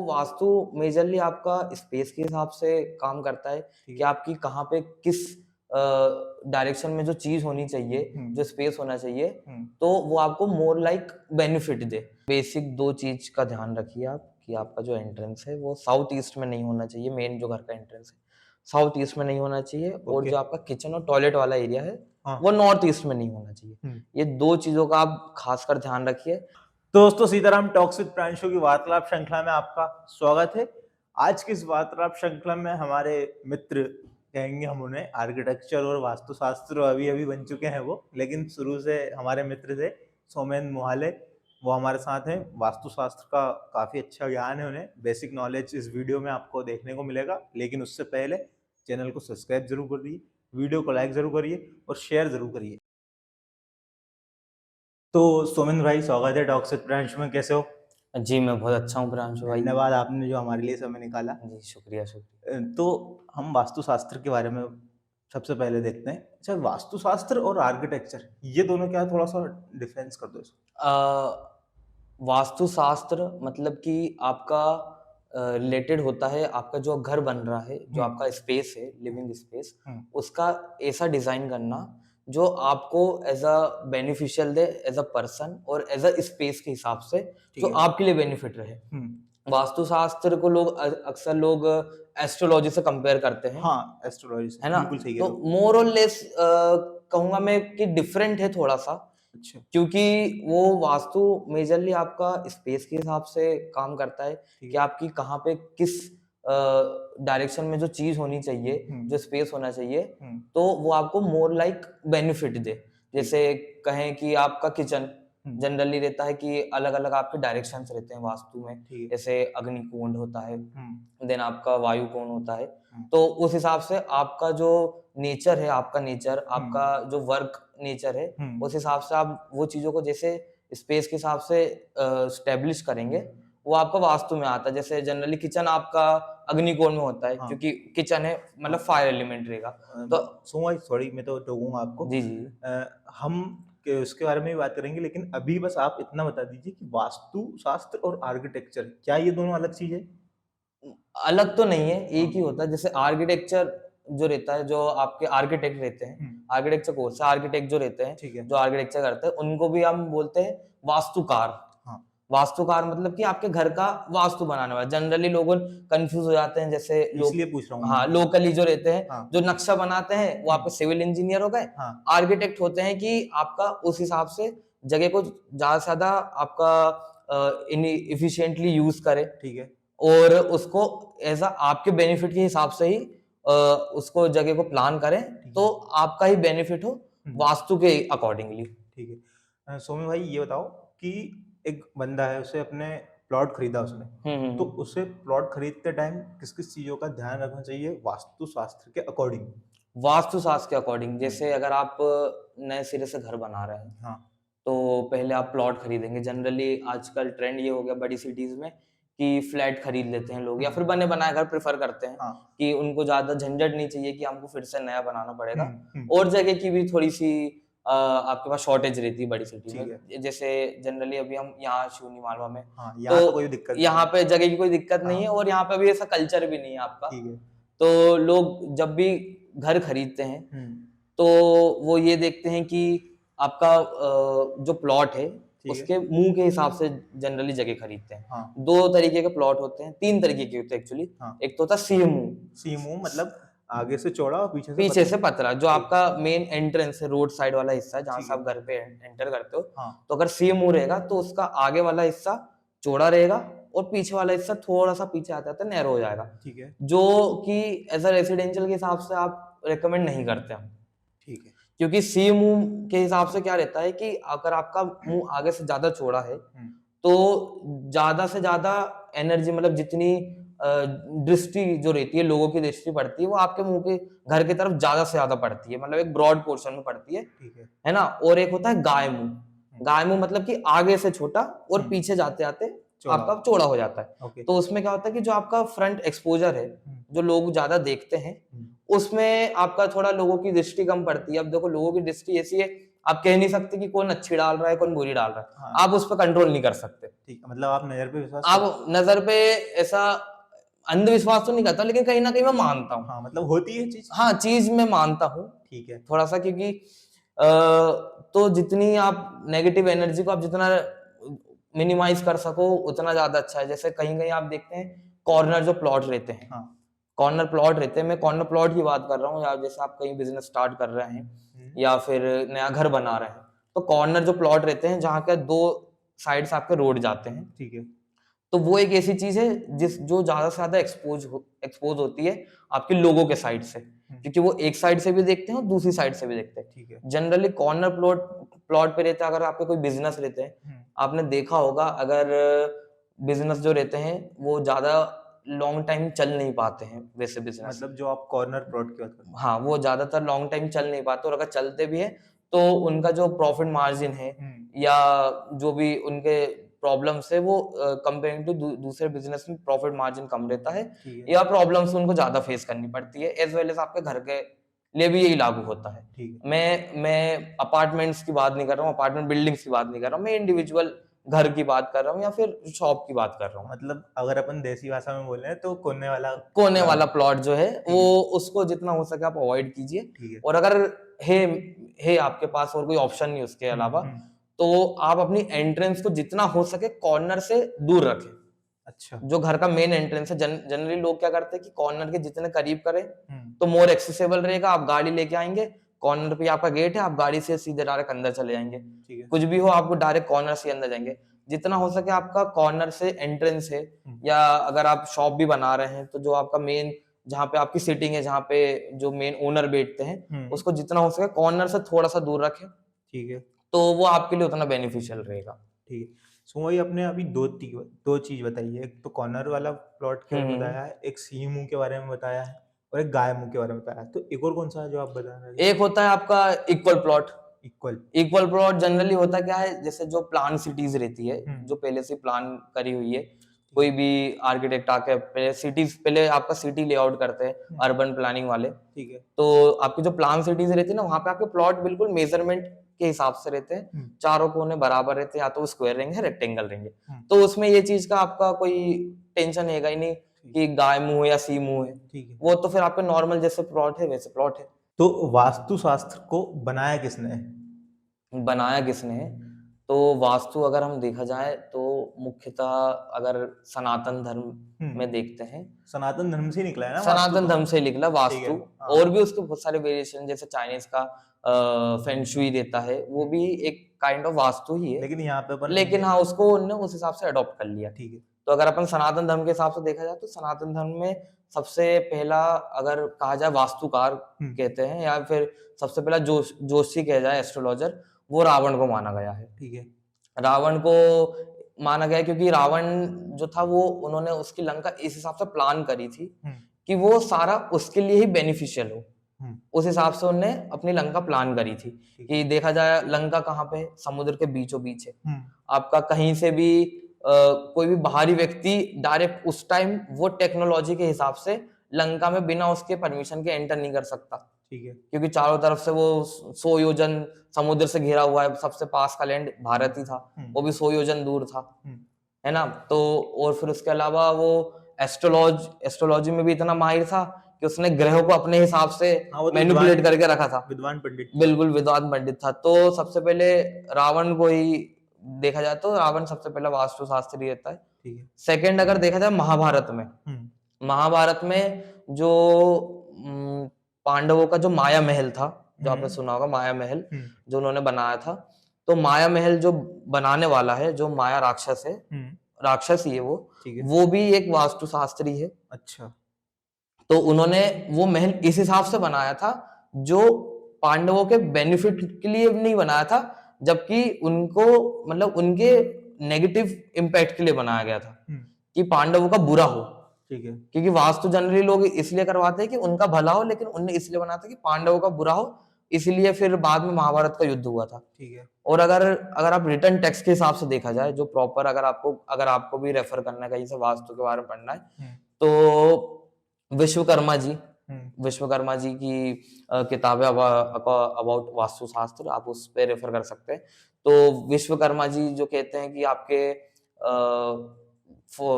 Vastu majorly आपका space के हिसाब से काम करता है कि आपकी कहाँ पे किस डायरेक्शन में जो चीज होनी चाहिए, जो स्पेस होना चाहिए, तो वो आपको मोर लाइक बेनिफिट दे। बेसिक 2 चीज का ध्यान रखिए आप कि आपका जो एंट्रेंस है वो साउथ ईस्ट में नहीं होना चाहिए। मेन जो घर का एंट्रेंस है साउथ ईस्ट में नहीं होना चाहिए, और जो आपका किचन और टॉयलेट वाला एरिया है वो नॉर्थ ईस्ट में नहीं होना चाहिए। ये 2 चीजों का आप खासकर ध्यान रखिए। दोस्तों, सीताराम टॉक्स विद प्रांशु की वार्तालाप श्रृंखला में आपका स्वागत है। आज की इस वार्तालाप श्रृंखला में हमारे मित्र, कहेंगे हम उन्हें, आर्किटेक्चर और वास्तुशास्त्र अभी बन चुके हैं वो, लेकिन शुरू से हमारे मित्र थे सोमेन मोहाले, वो हमारे साथ हैं। वास्तुशास्त्र का काफ़ी अच्छा ज्ञान है उन्हें, बेसिक नॉलेज इस वीडियो में आपको देखने को मिलेगा। लेकिन उससे पहले चैनल को सब्सक्राइब जरूर करिए, वीडियो को लाइक जरूर करिए और शेयर जरूर करिए। तो सोमेन भाई, स्वागत है टॉक्स विद प्रांशु में। कैसे हो? जी, मैं बहुत अच्छा हूँ प्रांशु भाई। धन्यवाद आपने जो हमारे लिए समय निकाला। जी, शुक्रिया। तो हम वास्तुशास्त्र के बारे में सबसे पहले देखते हैं। अच्छा, वास्तुशास्त्र और आर्किटेक्चर, ये दोनों क्या है? थोड़ा सा डिफरेंस कर दो इसको। वास्तुशास्त्र मतलब कि आपका रिलेटेड होता है आपका जो घर बन रहा है, जो आपका स्पेस है, लिविंग स्पेस, उसका ऐसा डिजाइन करना जो आपको एज अ बेनिफिशियल दे, एज अ पर्सन और एज अ स्पेस के हिसाब से, जो आपके लिए बेनिफिट रहे। वास्तुशास्त्र को अक्सर लोग एस्ट्रोलॉजी से कंपेयर करते हैं। हाँ, एस्ट्रोलॉजी से, है ना? बिल्कुल सही है। तो मोर और लेस कहूंगा मैं कि डिफरेंट है थोड़ा सा। अच्छा, क्योंकि वो वास्तु मेजरली आपका स्पेस के हिसाब से काम करता है कि आपकी कहाँ पे किस डायरेक्शन में जो चीज होनी चाहिए, जो स्पेस होना चाहिए, तो वो आपको मोर लाइक बेनिफिट दे। जैसे कहें कि आपका किचन जनरली रहता है कि अलग अलग आपके डायरेक्शंस रहते हैं वास्तु में। जैसे अग्निकोण होता है, देन आपका वायु कोण होता है। तो उस हिसाब से आपका जो नेचर है, आपका जो वर्क नेचर है, उस हिसाब से आप वो चीजों को जैसे स्पेस के हिसाब से स्टेब्लिश करेंगे, वो आपका वास्तु में आता है। जैसे जनरली किचन आपका अग्निकोण में होता है, क्योंकि किचन है मतलब फायर एलिमेंट रहेगा। तो सॉरी, मैं तो टोकूंगा आपको। जी जी हम उसके बारे में भी बात करेंगे, लेकिन अभी बस आप इतना बता दीजिए कि वास्तुशास्त्र और आर्किटेक्चर, क्या ये दोनों अलग चीज है? अलग तो नहीं है, एक ही होता है। जैसे आर्किटेक्चर जो रहता है, जो आपके आर्किटेक्ट रहते हैं, आर्किटेक्चर कोर्स आर्किटेक्ट जो रहते हैं, जो आर्किटेक्चर करते हैं, उनको भी हम बोलते हैं वास्तुकार। वास्तुकार मतलब कि आपके घर का वास्तु बनाने वाला। जनरली लोग कंफ्यूज हो जाते हैं, जैसे इसलिए पूछ रहा हूँ। हाँ, लोकली जो रहते हैं, जो नक्शा बनाते हैं, वो आपके सिविल इंजीनियर हो गए। आर्किटेक्ट होते हैं कि आपका उस हिसाब से जगह को ज्यादा से ज्यादा आपका इफिशिएंटली यूज करे, ठीक है, और उसको एज आपके बेनिफिट के हिसाब से ही उसको जगह को प्लान करें, तो आपका ही बेनिफिट हो वास्तु के अकॉर्डिंगली। ठीक है। सोमी भाई, ये बताओ कि एक बंदा है, उसे अपने प्लॉट खरीदा उसने, तो उसे प्लॉट खरीदते टाइम किस किस चीजों का ध्यान रखना चाहिए वास्तुशास्त्र के अकॉर्डिंग? वास्तुशास्त्र के अकॉर्डिंग, जैसे अगर आप नए सिरे से घर बना रहे हैं, तो पहले आप प्लॉट खरीदेंगे। जनरली आजकल ट्रेंड ये हो गया बड़ी सिटीज में कि फ्लैट खरीद लेते हैं लोग, या फिर बने बनाए घर प्रेफर करते हैं, कि उनको ज्यादा झंझट नहीं चाहिए कि हमको फिर से नया बनाना पड़ेगा। और जगह की भी थोड़ी सी आपके पास शॉर्टेज रहती है बड़ी सिटी में। जैसे जनरली अभी हम यहाँ शिवनी मालवा में, तो यहाँ पे जगह की कोई दिक्कत नहीं है, और यहाँ पे अभी ऐसा कल्चर भी नहीं है आपका। तो लोग जब भी घर खरीदते हैं, तो वो ये देखते हैं कि आपका जो प्लॉट है, उसके मुंह के हिसाब से जनरली जगह खरीदते हैं। 2 तरीके के प्लॉट होते हैं, 3 तरीके के होते हैं एक्चुअली। एक तो होता है सी मुंह, मतलब आगे से चौड़ा और पीछे से पतला, जो आपका मेन एंट्रेंस है, रोड साइड वाला हिस्सा है, जहां से आप घर पे एंटर करते हो। तो अगर सी मुंह रहेगा, तो उसका आगे वाला हिस्सा चौड़ा रहेगा और पीछे वाला हिस्सा थोड़ा सा पीछे आता है, नैरो हो जाएगा। ठीक है, जो कि एज अ रेसिडेंशियल के हिसाब से आप रेकमेंड नहीं करते हम। ठीक है, क्योंकि सी मुंह के हिसाब से क्या रहता है कि अगर आपका मुंह आगे से ज्यादा चौड़ा है, तो ज्यादा से ज्यादा एनर्जी, मतलब जितनी दृष्टि जो रहती है, लोगों की दृष्टि पड़ती है, वो आपके मुंह के घर की तरफ ज्यादा से ज्यादा पड़ती है, मतलब एक ब्रॉड पोर्शन में पड़ती है। है ना? और एक होता है गाय मुंह। गाय मुंह मतलब कि आगे से छोटा और पीछे जाते आते आपका चौड़ा हो जाता है। तो उसमें क्या होता है कि जो आपका फ्रंट एक्सपोजर है, जो लोग ज्यादा देखते हैं, उसमें आपका थोड़ा लोगों की दृष्टि कम पड़ती है। अब देखो, लोगों की दृष्टि ऐसी है, आप कह नहीं सकते कि कौन अच्छी डाल रहा है कौन बुरी डाल रहा है। हाँ। आप उस पर कंट्रोल नहीं कर सकते। ठीक है, मतलब आप नजर पे विश्वास आप नजर पे ऐसा अंधविश्वास तो नहीं करता, लेकिन कहीं ना कहीं मैं मानता हूँ। हाँ, मतलब होती है चीज। हाँ, चीज मैं मानता हूँ। ठीक है। थोड़ा सा, क्योंकि तो जितनी आप नेगेटिव एनर्जी को आप जितना मिनिमाइज कर सको उतना ज्यादा अच्छा है। जैसे कहीं कहीं आप देखते हैं कॉर्नर जो प्लॉट रहते हैं, हाँ। कॉर्नर प्लॉट रहते हैं, मैं कॉर्नर प्लॉट की बात कर रहा हूँ, या जैसे आप कहीं बिजनेस स्टार्ट कर रहे हैं या फिर नया घर बना रहे हैं, तो कॉर्नर जो प्लॉट रहते हैं जहाँ के दो साइड से आपके रोड जाते हैं, ठीक है। तो वो एक ऐसी चीज है जो ज्यादा से ज्यादा एक्सपोज होती है आपके लोगों के साइड से, क्योंकि वो एक साइड से भी देखते हैं और दूसरी साइड से भी देखते हैं। ठीक है। जनरली कॉर्नर प्लॉट पे रहते हैं। अगर आपके कोई बिजनेस रहते हैं, आपने देखा होगा, अगर बिजनेस जो रहते हैं वो ज्यादा लॉन्ग टाइम चल नहीं पाते हैं वैसे बिजनेस। मतलब जो आप कॉर्नर प्लॉट की बात कर रहे हैं। हाँ, वो ज्यादातर लॉन्ग टाइम चल नहीं पाते, और अगर चलते भी है तो उनका जो प्रॉफिट मार्जिन है या जो भी उनके प्रॉब्लम्स है वो कंपेयरिंग टू दूसरे बिजनेस में प्रॉफिट मार्जिन कम रहता है, या प्रॉब्लम्स उनको ज्यादा फेस करनी पड़ती है, एज वेल एज आपके घर के लिए भी यही लागू होता है। ठीक है। मैं अपार्टमेंट्स की बात नहीं कर रहा हूँ, अपार्टमेंट बिल्डिंग्स की बात नहीं कर रहा हूँ, मैं इंडिविजुअल घर की बात कर रहा हूँ या फिर शॉप की बात कर रहा हूँ। मतलब अगर अपन देसी भाषा में बोले तो कोने वाला प्लॉट जो है वो उसको जितना हो सके आप अवॉइड कीजिए। और अगर है आपके पास और कोई ऑप्शन नहीं उसके अलावा, तो आप अपनी एंट्रेंस को जितना हो सके कॉर्नर से दूर रखें। अच्छा। जो घर का मेन एंट्रेंस है, जनरली लोग क्या करते हैं कि कॉर्नर के जितने करीब करें तो मोर एक्सेसिबल रहेगा। आप गाड़ी लेके आएंगे, कॉर्नर पे आपका गेट है, आप गाड़ी से सीधे डायरेक्ट अंदर चले जाएंगे, कुछ भी हो आपको डायरेक्ट कॉर्नर से अंदर जाएंगे। जितना हो सके आपका कॉर्नर से एंट्रेंस है, या अगर आप शॉप भी बना रहे हैं तो जो आपका मेन जहाँ पे आपकी सीटिंग है, जहाँ पे जो मेन ओनर बैठते हैं, उसको जितना हो सके कॉर्नर से थोड़ा सा दूर रखें। ठीक है। तो वो आपके लिए उतना बेनिफिशियल रहेगा। ठीक है। सो वही आपने अभी दो चीज बताई है, एक तो कॉर्नर वाला प्लॉट के बारे में बताया है, एक सी मुंह के बारे में बताया है, और एक गाय मुंह के बारे में बताया है। तो एक और कौन सा है जो आप बता रहे हैं? एक होता है आपका equal plot. Equal plot generally होता क्या है, जैसे जो प्लान सिटीज रहती है, जो पहले से प्लान करी हुई है, कोई भी आर्किटेक्ट आके पहले आपका सिटी लेआउट करते हैं अर्बन प्लानिंग वाले। ठीक है। तो आपकी जो प्लान सिटीज रहती है ना, वहां पे आपके प्लॉट बिल्कुल मेजरमेंट के हिसाब से रहते हैं, चारों कोने बराबर रहते हैं, या तो स्क्वायर रहेंगे रेक्टेंगल रहेंगे। तो उसमें ये चीज का आपका कोई टेंशन है ही नहीं कि गाय मुंह है या सी मुंह है। ठीक है। वो तो फिर आपके नॉर्मल जैसे प्लॉट है वैसे प्लॉट है। तो वास्तु शास्त्र को बनाया किसने है? तो वास्तु अगर हम देखा जाए तो मुख्यतः अगर सनातन धर्म में देखते हैं, सनातन धर्म से निकला है ना, सनातन धर्म से निकला वास्तु। हाँ। और भी उसके बहुत सारे वेरिएशन, जैसे चाइनीज का फेंगशुई देता है, वो भी एक काइंड ऑफ वास्तु ही है, लेकिन यहाँ पे लेकिन हाँ उसको उन्होंने उस हिसाब से अडॉप्ट कर लिया। ठीक है। तो अगर अपन सनातन धर्म के हिसाब से देखा जाए तो सनातन धर्म में सबसे पहला अगर कहा जाए वास्तुकार कहते हैं, या फिर सबसे पहला जोशी कहा जाए एस्ट्रोलॉजर, वो रावण को माना गया है। ठीक है। रावण को माना गया क्योंकि रावण जो था वो उन्होंने उसकी लंका इस हिसाब से प्लान करी थी कि वो सारा उसके लिए ही बेनिफिशियल हो। उस हिसाब से उन्होंने अपनी लंका प्लान करी थी कि देखा जाए लंका कहाँ पे, समुद्र के बीचों बीच है। आपका कहीं से भी कोई भी बाहरी व्यक्ति डायरेक्ट उस टाइम वो टेक्नोलॉजी के हिसाब से लंका में बिना उसके परमिशन के एंटर नहीं कर सकता। ठीक है। क्योंकि चारों तरफ से वो 100 योजन समुद्र से घिरा हुआ है, सबसे पास का लैंड भारत ही था, वो भी 100 योजन दूर था, है ना। तो और फिर उसके अलावा वो एस्ट्रोलॉजी में भी इतना माहिर था कि उसने ग्रहों को अपने हिसाब से मैनिपुलेट करके रखा था। विद्वान पंडित, बिल्कुल विद्वान पंडित था। तो सबसे पहले रावण को ही देखा जाए तो रावण सबसे पहला वास्तु शास्त्री रहता है। ठीक है। सेकंड अगर देखा जाए महाभारत में जो पांडवों का जो माया महल था, जो आपने सुना होगा माया महल, जो उन्होंने बनाया था, तो माया महल जो बनाने वाला है, जो माया राक्षस है, राक्षस ही है वो भी एक वास्तु शास्त्री है। अच्छा। तो उन्होंने वो महल इस हिसाब से बनाया था जो पांडवों के बेनिफिट के लिए नहीं बनाया था, जबकि उनको मतलब उनके नेगेटिव इम्पैक्ट के लिए बनाया गया था कि पांडवों का बुरा हो। ठीक है। क्योंकि वास्तु जनरली लोग इसलिए करवाते हैं कि उनका भला हो, लेकिन उनने इसलिए बनाया था कि पांडवों का बुरा हो, इसलिए फिर बाद में महाभारत का युद्ध हुआ था। ठीक है। और अगर आप रिटर्न टेक्स्ट के हिसाब से देखा जाए, जो प्रॉपर अगर आपको भी रेफर करना है कहीं से वास्तु के बारे में पढ़ना है, तो विश्वकर्मा जी विश्वकर्मा जी की किताब है अबाउट वास्तुशास्त्र, आप उस पे रेफर कर सकते हैं। तो विश्वकर्मा जी जो कहते हैं कि आपके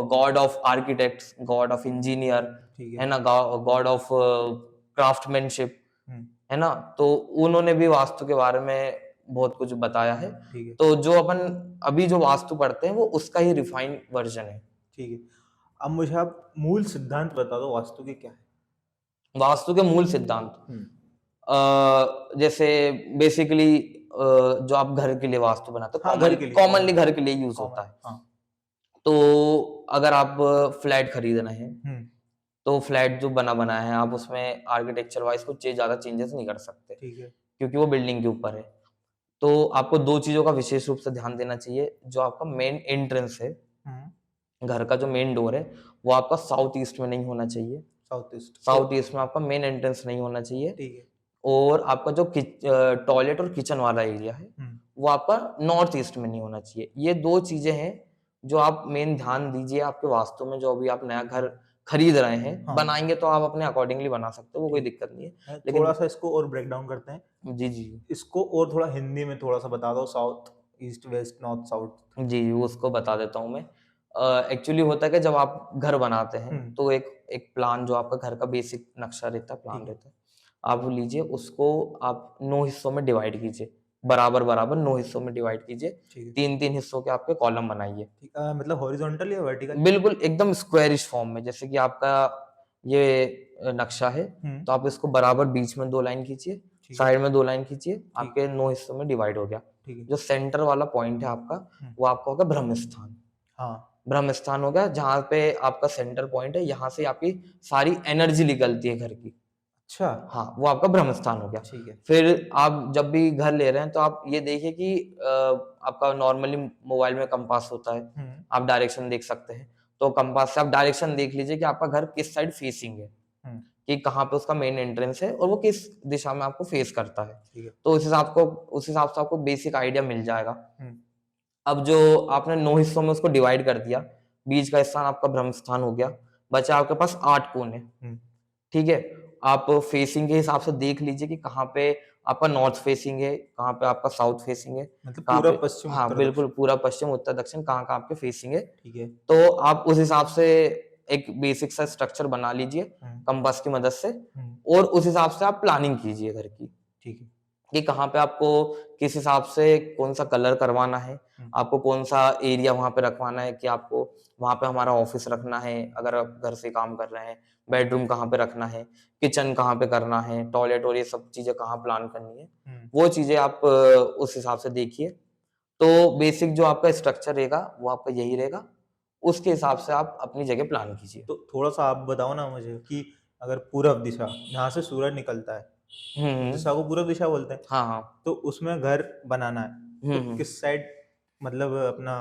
God of architects, God of engineer, है ना, गॉड ऑफ क्राफ्टमैनशिप, है ना। तो उन्होंने भी वास्तु के बारे में बहुत कुछ बताया है। तो जो अपन अभी जो वास्तु पढ़ते हैं वो उसका ही रिफाइंड वर्जन है। ठीक है, अब मुझे आप मूल सिद्धांत बता दो वास्तु के क्या है। वास्तु के मूल सिद्धांत जैसे बेसिकली जो आप घर के लिए वास्तु बनाते हो, कॉमनली घर के लिए यूज होता है। तो अगर आप फ्लैट खरीद रहे हैं तो फ्लैट जो बना बनाया है आप उसमें आर्किटेक्चर वाइज कुछ ज्यादा चेंजेस नहीं कर सकते, ठीक है, क्योंकि वो बिल्डिंग के ऊपर है। तो आपको दो चीजों का विशेष रूप से ध्यान देना चाहिए। जो आपका मेन एंट्रेंस है, घर का जो मेन डोर है, वो आपका साउथ ईस्ट में नहीं होना चाहिए। साउथ ईस्ट में आपका मेन एंट्रेंस नहीं होना चाहिए। ठीक है। और आपका जो टॉयलेट और किचन वाला एरिया है वो आपका नॉर्थ ईस्ट में नहीं होना चाहिए। ये दो चीजें हैं जो आप मेन ध्यान दीजिए आपके वास्तु में। जो अभी आप नया घर खरीद रहे हैं, बनाएंगे तो आप अपने अकॉर्डिंगली बना सकते हो, वो कोई दिक्कत नहीं है। लेकिन थोड़ा सा इसको और ब्रेक डाउन करते हैं। जी जी, इसको और थोड़ा हिंदी में थोड़ा सा बता दो, south east west north south. जी, उसको बता देता हूँ मैं। एक्चुअली होता है कि जब आप घर बनाते हैं तो एक प्लान, जो आपका घर का बेसिक नक्शा रहता है, प्लान रहता है, आप वो लीजिए, उसको आप 9 हिस्सों में डिवाइड कीजिए, बराबर बराबर 9 हिस्सों में डिवाइड कीजिए। 3-3 हिस्सों के आपके कॉलम बनाइए। मतलब हॉरिजॉन्टल या वर्टिकल? बिल्कुल एकदम स्क्वायरिश फॉर्म में। जैसे कि आपका ये नक्शा है तो आप इसको बराबर बीच में 2 लाइन खींचिए, साइड में 2 लाइन खींचिए, आपके 9 हिस्सों में डिवाइड हो गया। जो सेंटर वाला पॉइंट है आपका, वो आपका होगा ब्रह्म स्थान। ब्रह्म स्थान हो गया, जहां पे आपका सेंटर पॉइंट है, यहाँ से आपकी सारी एनर्जी निकलती है घर की। अच्छा, हाँ, वो आपका ब्रह्म स्थान हो गया। ठीक है। फिर आप जब भी घर ले रहे हैं तो आप ये देखिए कि आपका नॉर्मली मोबाइल में कंपास होता है, आप डायरेक्शन देख सकते हैं। तो कंपास से आप डायरेक्शन देख लीजिए कि आपका घर किस साइड फेसिंग है, कि कहाँ पे उसका मेन एंट्रेंस है और वो किस दिशा में आपको फेस करता है। तो उस हिसाब से आपको बेसिक आइडिया मिल जाएगा। अब जो आपने 9 हिस्सों में उसको डिवाइड कर दिया, बीच का स्थान आपका ब्रह्म स्थान हो गया, बचा आपके पास 8 कोने। ठीक है, आप फेसिंग के हिसाब से देख लीजिए कि कहाँ पे आपका नॉर्थ फेसिंग है, कहाँ पे आपका साउथ फेसिंग है, मतलब पूरा पश्चिम, हाँ बिल्कुल पूरा पश्चिम उत्तर दक्षिण कहाँ कहाँ आपके फेसिंग है। ठीक है, तो आप उस हिसाब से एक बेसिक सा स्ट्रक्चर बना लीजिए कंपास की मदद से, और उस हिसाब से आप प्लानिंग कीजिए घर की। ठीक है, कि कहाँ पे आपको किस हिसाब से कौन सा कलर करवाना है, आपको कौन सा एरिया वहां पे रखवाना है, कि आपको वहां पे हमारा ऑफिस रखना है अगर आप घर से काम कर रहे हैं, बेडरूम कहाँ पे रखना है, किचन कहाँ पे करना है, टॉयलेट और ये सब चीजें कहाँ प्लान करनी है, वो चीजें आप उस हिसाब से देखिए। तो बेसिक जो आपका स्ट्रक्चर रहेगा वो आपका यही रहेगा, उसके हिसाब से आप अपनी जगह प्लान कीजिए। तो थोड़ा सा आप बताओ ना मुझे कि अगर पूरब दिशा, जहाँ से सूरज निकलता है, दिशा को पूरब दिशा बोलते हैं। हाँ, तो उसमें घर बनाना है तो किस साइड मतलब अपना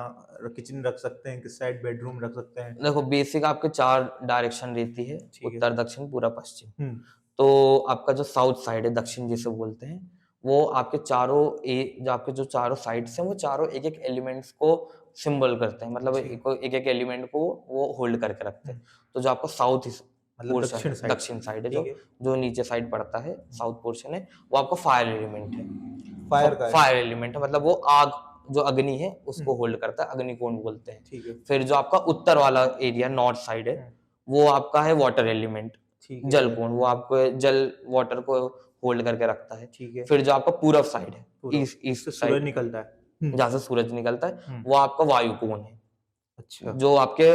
किचन रख सकते हैं, किस साइड बेडरूम रख सकते हैं? देखो बेसिक आपके 4 डायरेक्शन रहती है, उत्तर दक्षिण पूरा पश्चिम। तो आपका जो साउथ साइड है, दक्षिण जिसे बोलते हैं, वो आपके जो आपके जो चारों साइड्स हैं वो चारों एक एक एलिमेंट्स को सिंबल करते हैं, मतलब एक एक एलिमेंट को वो होल्ड करके रखते हैं। तो जो आपका साउथ मतलब दक्षिण साइड है, जो नीचे साइड पड़ता है, साउथ पोर्शन है, वो आपका फायर एलिमेंट है। फायर एलिमेंट है, मतलब वो आग, जो अग्नि है उसको होल्ड करता है, अग्निकोण बोलते हैं। ठीक है। फिर जो आपका उत्तर वाला एरिया नॉर्थ साइड है, वो आपका है वाटर एलिमेंट, जल कोण, वो आपको जल वाटर को होल्ड करके रखता है। ठीक है। फिर जो आपका पूरब साइड है, ईस्ट सूरज निकलता है, जहाँ से सूरज निकलता है, वो आपका वायु कोण है। अच्छा, जो आपके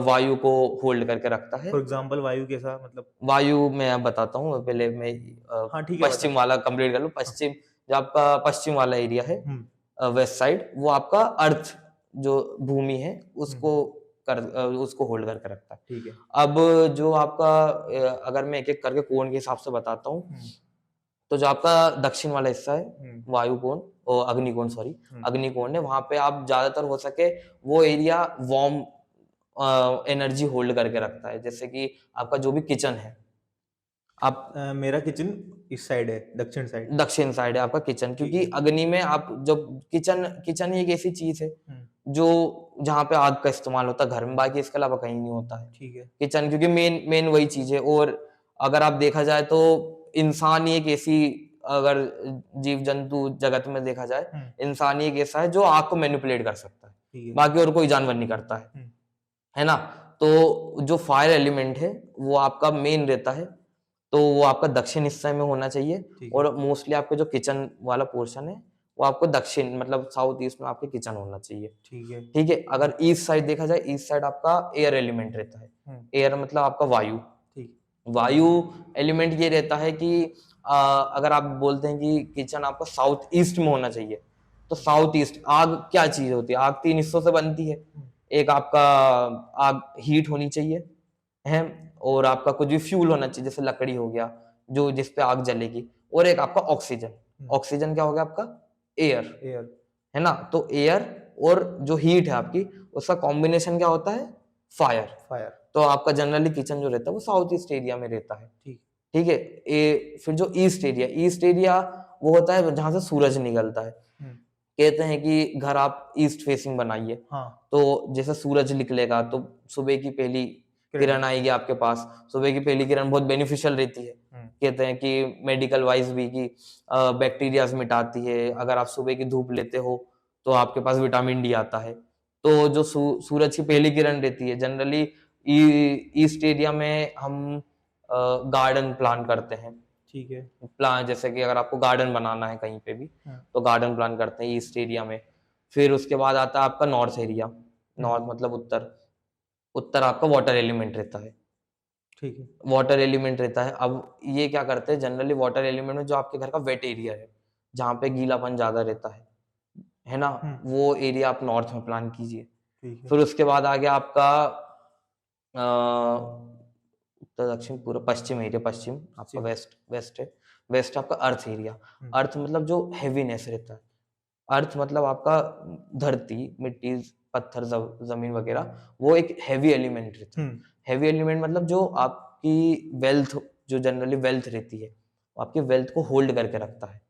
वायु को होल्ड करके रखता है। फॉर एग्जांपल वायु कैसा, मतलब वायु मैं अब बताता हूँ, पहले मैं पश्चिम वाला कंप्लीट कर लूँ। पश्चिम, जो आपका पश्चिम वाला एरिया है, वेस्ट साइड, वो आपका अर्थ, जो भूमि है, उसको होल्ड करके रखता है। ठीक है। अब जो आपका अगर मैं एक एक करके कोण के हिसाब से बताता हूँ, तो जो आपका दक्षिण वाला हिस्सा है, वायु कोण और अग्निकोण, अग्निकोण है, वहां पे आप ज्यादातर हो सके वो एरिया वार्म एनर्जी होल्ड करके रखता है। जैसे कि आपका जो भी किचन है, आप मेरा किचन इस साइड है, दक्षिण साइड है आपका किचन, क्योंकि अग्नि में आप जब किचन ही एक ऐसी चीज है जो जहाँ पे आग का इस्तेमाल होता है घर में, बाकी इसके अलावा कहीं नहीं होता है। ठीक है। किचन क्योंकि मेन वही चीज है। और अगर आप देखा जाए तो इंसान ही एक ऐसी, अगर जीव जंतु जगत में देखा जाए, इंसान ही एक ऐसा है जो आग को मैनिपुलेट कर सकता है, बाकी और कोई जानवर नहीं करता है ना। तो जो फायर एलिमेंट है वो आपका मेन रहता है, तो वो आपका दक्षिण हिस्से में होना चाहिए, और मोस्टली आपका जो किचन वाला पोर्शन है वो आपको दक्षिण मतलब साउथ ईस्ट में आपके किचन होना चाहिए। ठीक है। अगर ईस्ट साइड देखा जाए, ईस्ट साइड आपका एयर एलिमेंट रहता है। एयर मतलब आपका वायु। वायु एलिमेंट ये रहता है कि अगर आप बोलते हैं कि किचन आपका साउथ ईस्ट में होना चाहिए, तो साउथ ईस्ट, आग क्या चीज होती है? आग 3 हिस्सों से बनती है। एक आपका आग हीट होनी चाहिए है, और आपका कुछ भी फ्यूल होना चाहिए, जैसे लकड़ी हो गया जो जिस पे आग जलेगी, और एक आपका ऑक्सीजन। ऑक्सीजन क्या हो गया आपका? एयर है ना। तो एयर और जो हीट है आपकी, उसका कॉम्बिनेशन क्या होता है? फायर। तो आपका जनरली किचन जो रहता है वो साउथ ईस्ट एरिया में रहता है। ठीक है। फिर जो ईस्ट एरिया वो होता है जहां से सूरज निकलता है। कहते हैं कि घर आप ईस्ट फेसिंग बनाइए, तो जैसे सूरज निकलेगा तो सुबह की पहली किरण आएगी आपके पास। सुबह की पहली किरण बहुत बेनिफिशियल रहती है। कहते हैं कि मेडिकल वाइज भी कि बैक्टीरियाज मिटाती है। अगर आप सुबह की धूप लेते हो तो आपके पास विटामिन डी आता है। तो जो सूरज की पहली किरण रहती है, जनरली ईस्ट एरिया में हम गार्डन प्लान करते हैं। ठीक है। प्लान जैसे कि अगर आपको गार्डन बनाना है कहीं पे भी, तो गार्डन प्लान करते हैं ईस्ट एरिया में। फिर उसके बाद आता है आपका नॉर्थ एरिया। नॉर्थ मतलब उत्तर आपका वाटर एलिमेंट रहता है। ठीक है। वाटर एलिमेंट रहता है। अब ये क्या करते हैं जनरली वाटर एलिमेंट में, जो आपके घर का वेट एरिया है, जहाँ पे गीलापन ज्यादा रहता है ना, वो एरिया आप नॉर्थ में प्लान कीजिए। फिर उसके बाद आ गया आपका उत्तर दक्षिण पूरा पश्चिम एरिया। पश्चिम आपका वेस्ट है। वेस्ट आपका अर्थ एरिया। अर्थ मतलब जो हेवीनेस रहता है। अर्थ मतलब आपका धरती, मिट्टी, पत्थर, जमीन वगैरह, वो एक हैवी एलिमेंट रहता है। हैवी एलिमेंट मतलब जो आपकी वेल्थ, जो जनरली वेल्थ रहती है, आपकी वेल्थ को होल्ड करके रखता है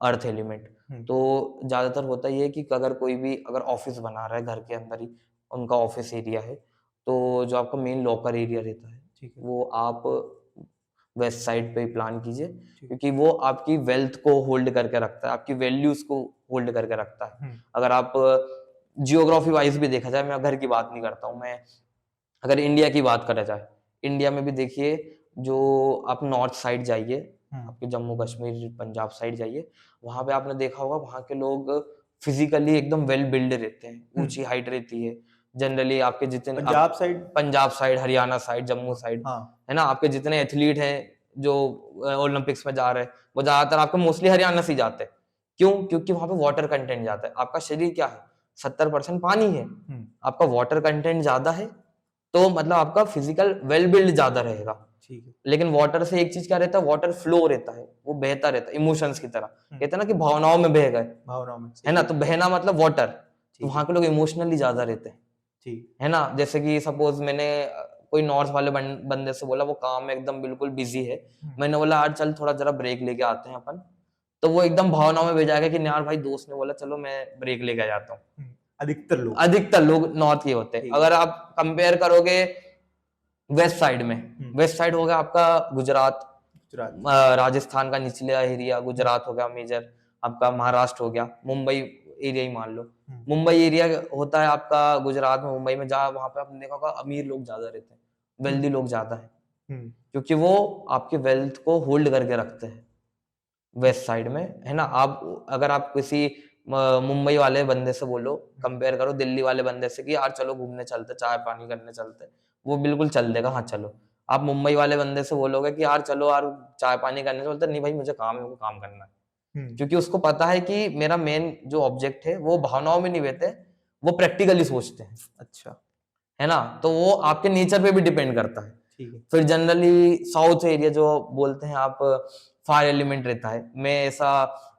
अर्थ एलिमेंट। तो ज्यादातर होता ये है कि अगर कोई भी अगर ऑफिस बना रहा है घर के अंदर ही, उनका ऑफिस एरिया है, तो जो आपका मेन लॉकर एरिया रहता है, वो आप वेस्ट साइड पे प्लान कीजिए, क्योंकि वो आपकी वेल्थ को होल्ड करके रखता है, आपकी वैल्यूज को होल्ड करके रखता है। अगर आप जियोग्राफी वाइज भी देखा जाए, मैं घर की बात नहीं करता हूँ, मैं अगर इंडिया की बात करा जाए, इंडिया में भी देखिए, जो आप नॉर्थ साइड जाइए, आपके जम्मू कश्मीर पंजाब साइड जाइए, वहां पे आपने देखा होगा वहां के लोग फिजिकली एकदम वेल बिल्ड रहते हैं, ऊंची हाइट रहती है। जनरली आपके जितने Punjab side, Haryana side, Jammu side, है ना, आपके जितने एथलीट हैं जो ओलंपिक्स में जा रहे हैं, वो ज्यादातर आपके मोस्टली हरियाणा से जाते हैं। क्यों? क्योंकि वहां पे वाटर कंटेंट ज्यादा है। आपका शरीर क्या है? 70% पानी है। आपका वाटर कंटेंट ज्यादा है, तो मतलब आपका फिजिकल वेल बिल्ड ज्यादा रहेगा। लेकिन वाटर से एक चीज क्या रहता है? वाटर फ्लो रहता है, वो बहता रहता है इमोशंस की तरह। कहते हैं ना कि भावनाओं में बह गए, है ना, तो बहना मतलब वाटर। तो वहां के लोग इमोशनली ज्यादा रहते हैं, है ना। जैसे कि सपोज मैंने कोई नॉर्थ वाले बंदे से बोला, वो काम में एकदम बिल्कुल बिजी है, मैंने बोला यार चल थोड़ा जरा ब्रेक लेके आते हैं अपन, तो वो एकदम भावनाओं में बह जाएगा कि यार भाई दोस्त ने बोला चलो मैं ब्रेक लेके जाता हूँ। अधिकतर लोग नॉर्थ के होते हैं। अगर आप कंपेयर करोगे वेस्ट साइड में, वेस्ट साइड हो गया आपका गुजरात, राजस्थान का निचला एरिया गुजरात हो गया मेजर, आपका महाराष्ट्र हो गया, मुंबई एरिया ही मान लो। मुंबई एरिया होता है आपका गुजरात में, मुंबई में, जहाँ वहां पे आपने देखा होगा अमीर लोग ज्यादा रहते हैं, वेल्दी लोग ज्यादा है, क्योंकि वो आपके वेल्थ को होल्ड करके रखते हैं वेस्ट साइड में, है ना। आप अगर आप किसी मुंबई वाले बंदे से बोलो, कंपेयर करो दिल्ली वाले बंदे से कि यार चलो घूमने चलते, चाय पानी करने चलते, वो बिल्कुल चल देगा, हाँ चलो। आप मुंबई वाले बंदे से बोलोगे कि यार चलो यार चाय पानी करने चलते, नहीं भाई मुझे काम है, वो काम करना है। क्योंकि उसको पता है कि मेरा मेन जो ऑब्जेक्ट है वो भावनाओं में नहीं बहते, वो प्रैक्टिकली सोचते हैं। अच्छा, है ना। तो वो आपके नेचर पे भी डिपेंड करता है। फिर जनरली साउथ एरिया जो बोलते हैं आप, फायर एलिमेंट रहता है। मैं ऐसा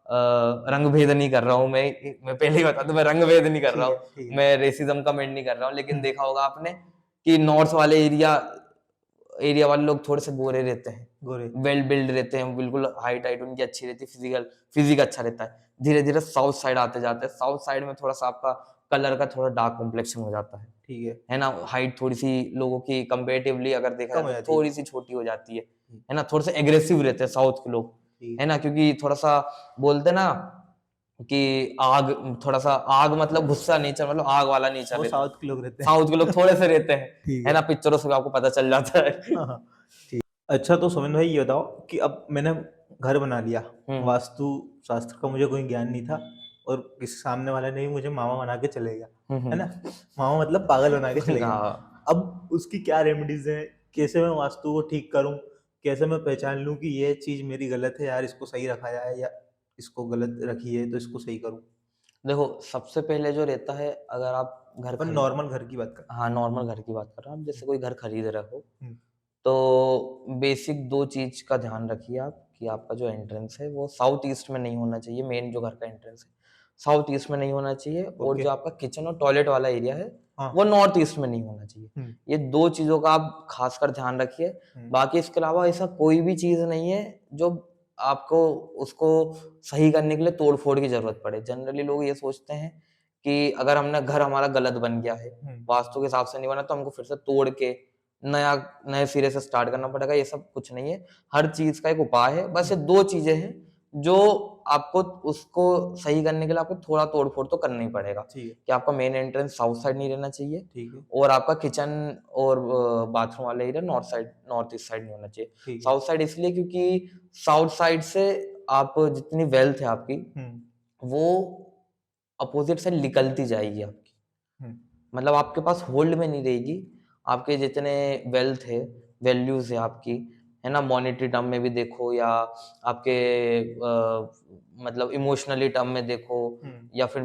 रंग भेद नहीं कर रहा हूँ, मैं पहले ही बता दूं, मैं रंग भेद नहीं कर रहा हूँ, मैं रेसिज्म कमेंट नहीं कर रहा हूँ, लेकिन देखा होगा आपने कि नॉर्थ वाले एरिया वाले लोग थोड़े से गोरे रहते हैं, वेल बिल्ड रहते हैं, बिल्कुल हाइट उनकी अच्छी रहती है, फिजिक अच्छा रहता है। धीरे धीरे साउथ साइड आते जाते हैं, साउथ साइड में थोड़ा सा आपका कलर का थोड़ा डार्क कॉम्प्लेक्शन हो जाता है, है ना। हाइट थोड़ी सी लोगों की कंपेरेटिवली अगर देखा जाए तो थोड़ी सी छोटी हो जाती है, है ना, थोड़े से एग्रेसिव रहते हैं साउथ के लोग, है ना, क्योंकि थोड़ा सा बोलते ना कि आग, थोड़ा सा आग मतलब गुस्सा नेचर, मतलब आग वाला नेचर रहता है, साउथ के लोग रहते हैं। साउथ के लोग थोड़े से रहते हैं, ठीक है ना, पिक्चरों से भी आपको पता चल जाता है। ठीक। अच्छा, तो सोमेन भाई ये बताओ कि अब मैंने घर बना लिया, वास्तु शास्त्र का मुझे कोई ज्ञान नहीं था और किसी सामने वाले ने भी मुझे मामा बना के चले गया, है ना, मामा मतलब पागल बना के चले गया। अब उसकी क्या रेमेडीज है, कैसे मैं वास्तु को ठीक करूं, कैसे मैं पहचान लूं कि ये चीज मेरी गलत है यार, इसको सही रखा जाए, या इसको गलत रखी है तो इसको सही करूं? देखो, सबसे पहले जो रहता है, अगर आप घर नॉर्मल घर की बात कर, हाँ, नॉर्मल घर की बात कर रहा हूँ, जैसे कोई घर खरीद रहे हो, तो बेसिक 2 चीज का ध्यान रखिए आप, कि आपका जो एंट्रेंस है वो साउथ ईस्ट में नहीं होना चाहिए। मेन जो घर का एंट्रेंस है साउथ ईस्ट में नहीं होना चाहिए, और जो आपका किचन और टॉयलेट वाला एरिया है वो नॉर्थ ईस्ट में नहीं होना चाहिए। ये 2 चीजों का आप खासकर ध्यान रखिए। बाकी इसके अलावा ऐसा कोई भी चीज नहीं है जो आपको उसको सही करने के लिए तोड़ फोड़ की जरूरत पड़े। जनरली लोग ये सोचते हैं कि अगर हमने घर हमारा गलत बन गया है, वास्तु के हिसाब से नहीं बना, तो हमको फिर से तोड़ के नए सिरे से स्टार्ट करना पड़ेगा। ये सब कुछ नहीं है, हर चीज का एक उपाय है। बस ये 2 चीजें हैं जो आपको उसको सही करने के लिए आपको थोड़ा तोड़ फोड़ तो करना ही पड़ेगा, कि आपका मेन एंट्रेंस साउथ साइड नहीं रहना चाहिए, और आपका किचन और बाथरूम वाला एरिया नॉर्थ ईस्ट साइड नहीं होना चाहिए। साउथ साइड इसलिए क्योंकि साउथ साइड से आप जितनी वेल्थ है आपकी वो अपोजिट साइड निकलती जाएगी आपकी, मतलब आपके पास होल्ड में नहीं रहेगी। आपके जितने वेल्थ है, वैल्यूज है आपकी, है ना, मॉनेटरी टर्म में भी देखो, या आपके मतलब इमोशनली टर्म में देखो, या फिर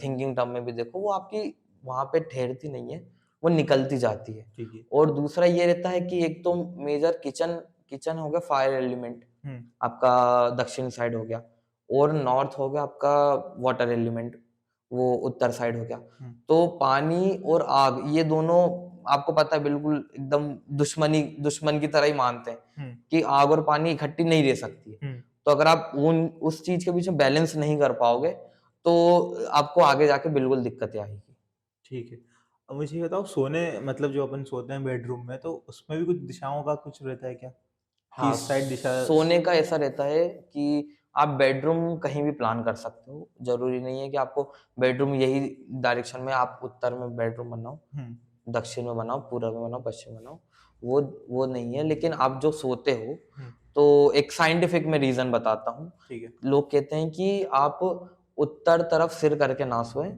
थिंकिंग टर्म में भी देखो, वो आपकी वहां पे ठहरती नहीं है, वो निकलती जाती है। और दूसरा ये रहता है कि एक तो मेजर किचन हो गया फायर एलिमेंट आपका, दक्षिण साइड हो गया, और नॉर्थ हो गया आपका वाटर एलिमेंट, वो उत्तर साइड हो गया। तो पानी और आग, ये दोनों आपको पता है बिल्कुल एकदम दुश्मन की तरह ही मानते हैं कि आग और पानी इकट्ठी नहीं रह सकती है। तो अगर आप उस चीज के बीच में बैलेंस नहीं कर पाओगे तो आपको आगे जाके बिल्कुल दिक्कतें आएगी। ठीक है। अब मुझे ये बताओ, सोने मतलब जो अपन सोते हैं बेडरूम में, तो उसमें भी कुछ दिशाओं का कुछ रहता है क्या? हाँ, इस साइड दिशा सोने का ऐसा रहता है कि आप बेडरूम कहीं भी प्लान कर सकते हो। जरूरी नहीं है कि आपको बेडरूम यही डायरेक्शन में, आप उत्तर में बेडरूम बनाओ, दक्षिण में बनाओ, पूर्व में बनाओ, पश्चिम में बनाओ, वो नहीं है। लेकिन आप जो सोते हो, तो एक साइंटिफिक में रीजन बताता हूँ। लोग कहते हैं कि आप उत्तर तरफ सिर करके ना सोए,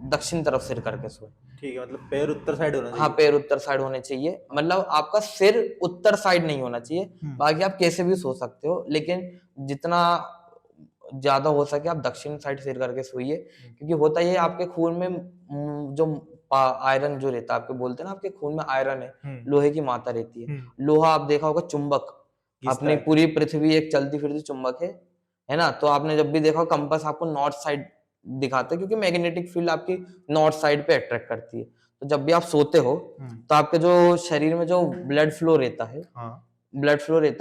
दक्षिण तरफ सिर करके सोए। ठीक है, मतलब पैर उत्तर साइड होना चाहिए। हाँ, पैर उत्तर साइड होने चाहिए, मतलब आपका सिर उत्तर साइड नहीं होना चाहिए। बाकी आप कैसे भी सो सकते हो, लेकिन जितना ज्यादा हो सके आप दक्षिण साइड सिर करके सोइए, क्योंकि होता ये आपके खून में जो आयरन जो रहता है, आपके बोलते हैं ना आपके खून में आयरन है, लोहे की मात्रा रहती है। लोहा आप देखा होगा चुंबक, अपनी पूरी पृथ्वी एक चलती फिरती चुंबक है ना। तो आपने जब भी देखा कंपास आपको नॉर्थ साइड दिखाता है, क्योंकि मैग्नेटिक फील्ड आपकी नॉर्थ साइड पे अट्रैक्ट करती है। तो जब भी आप सोते हो तो आपके जो शरीर में जो ब्लड फ्लो रहता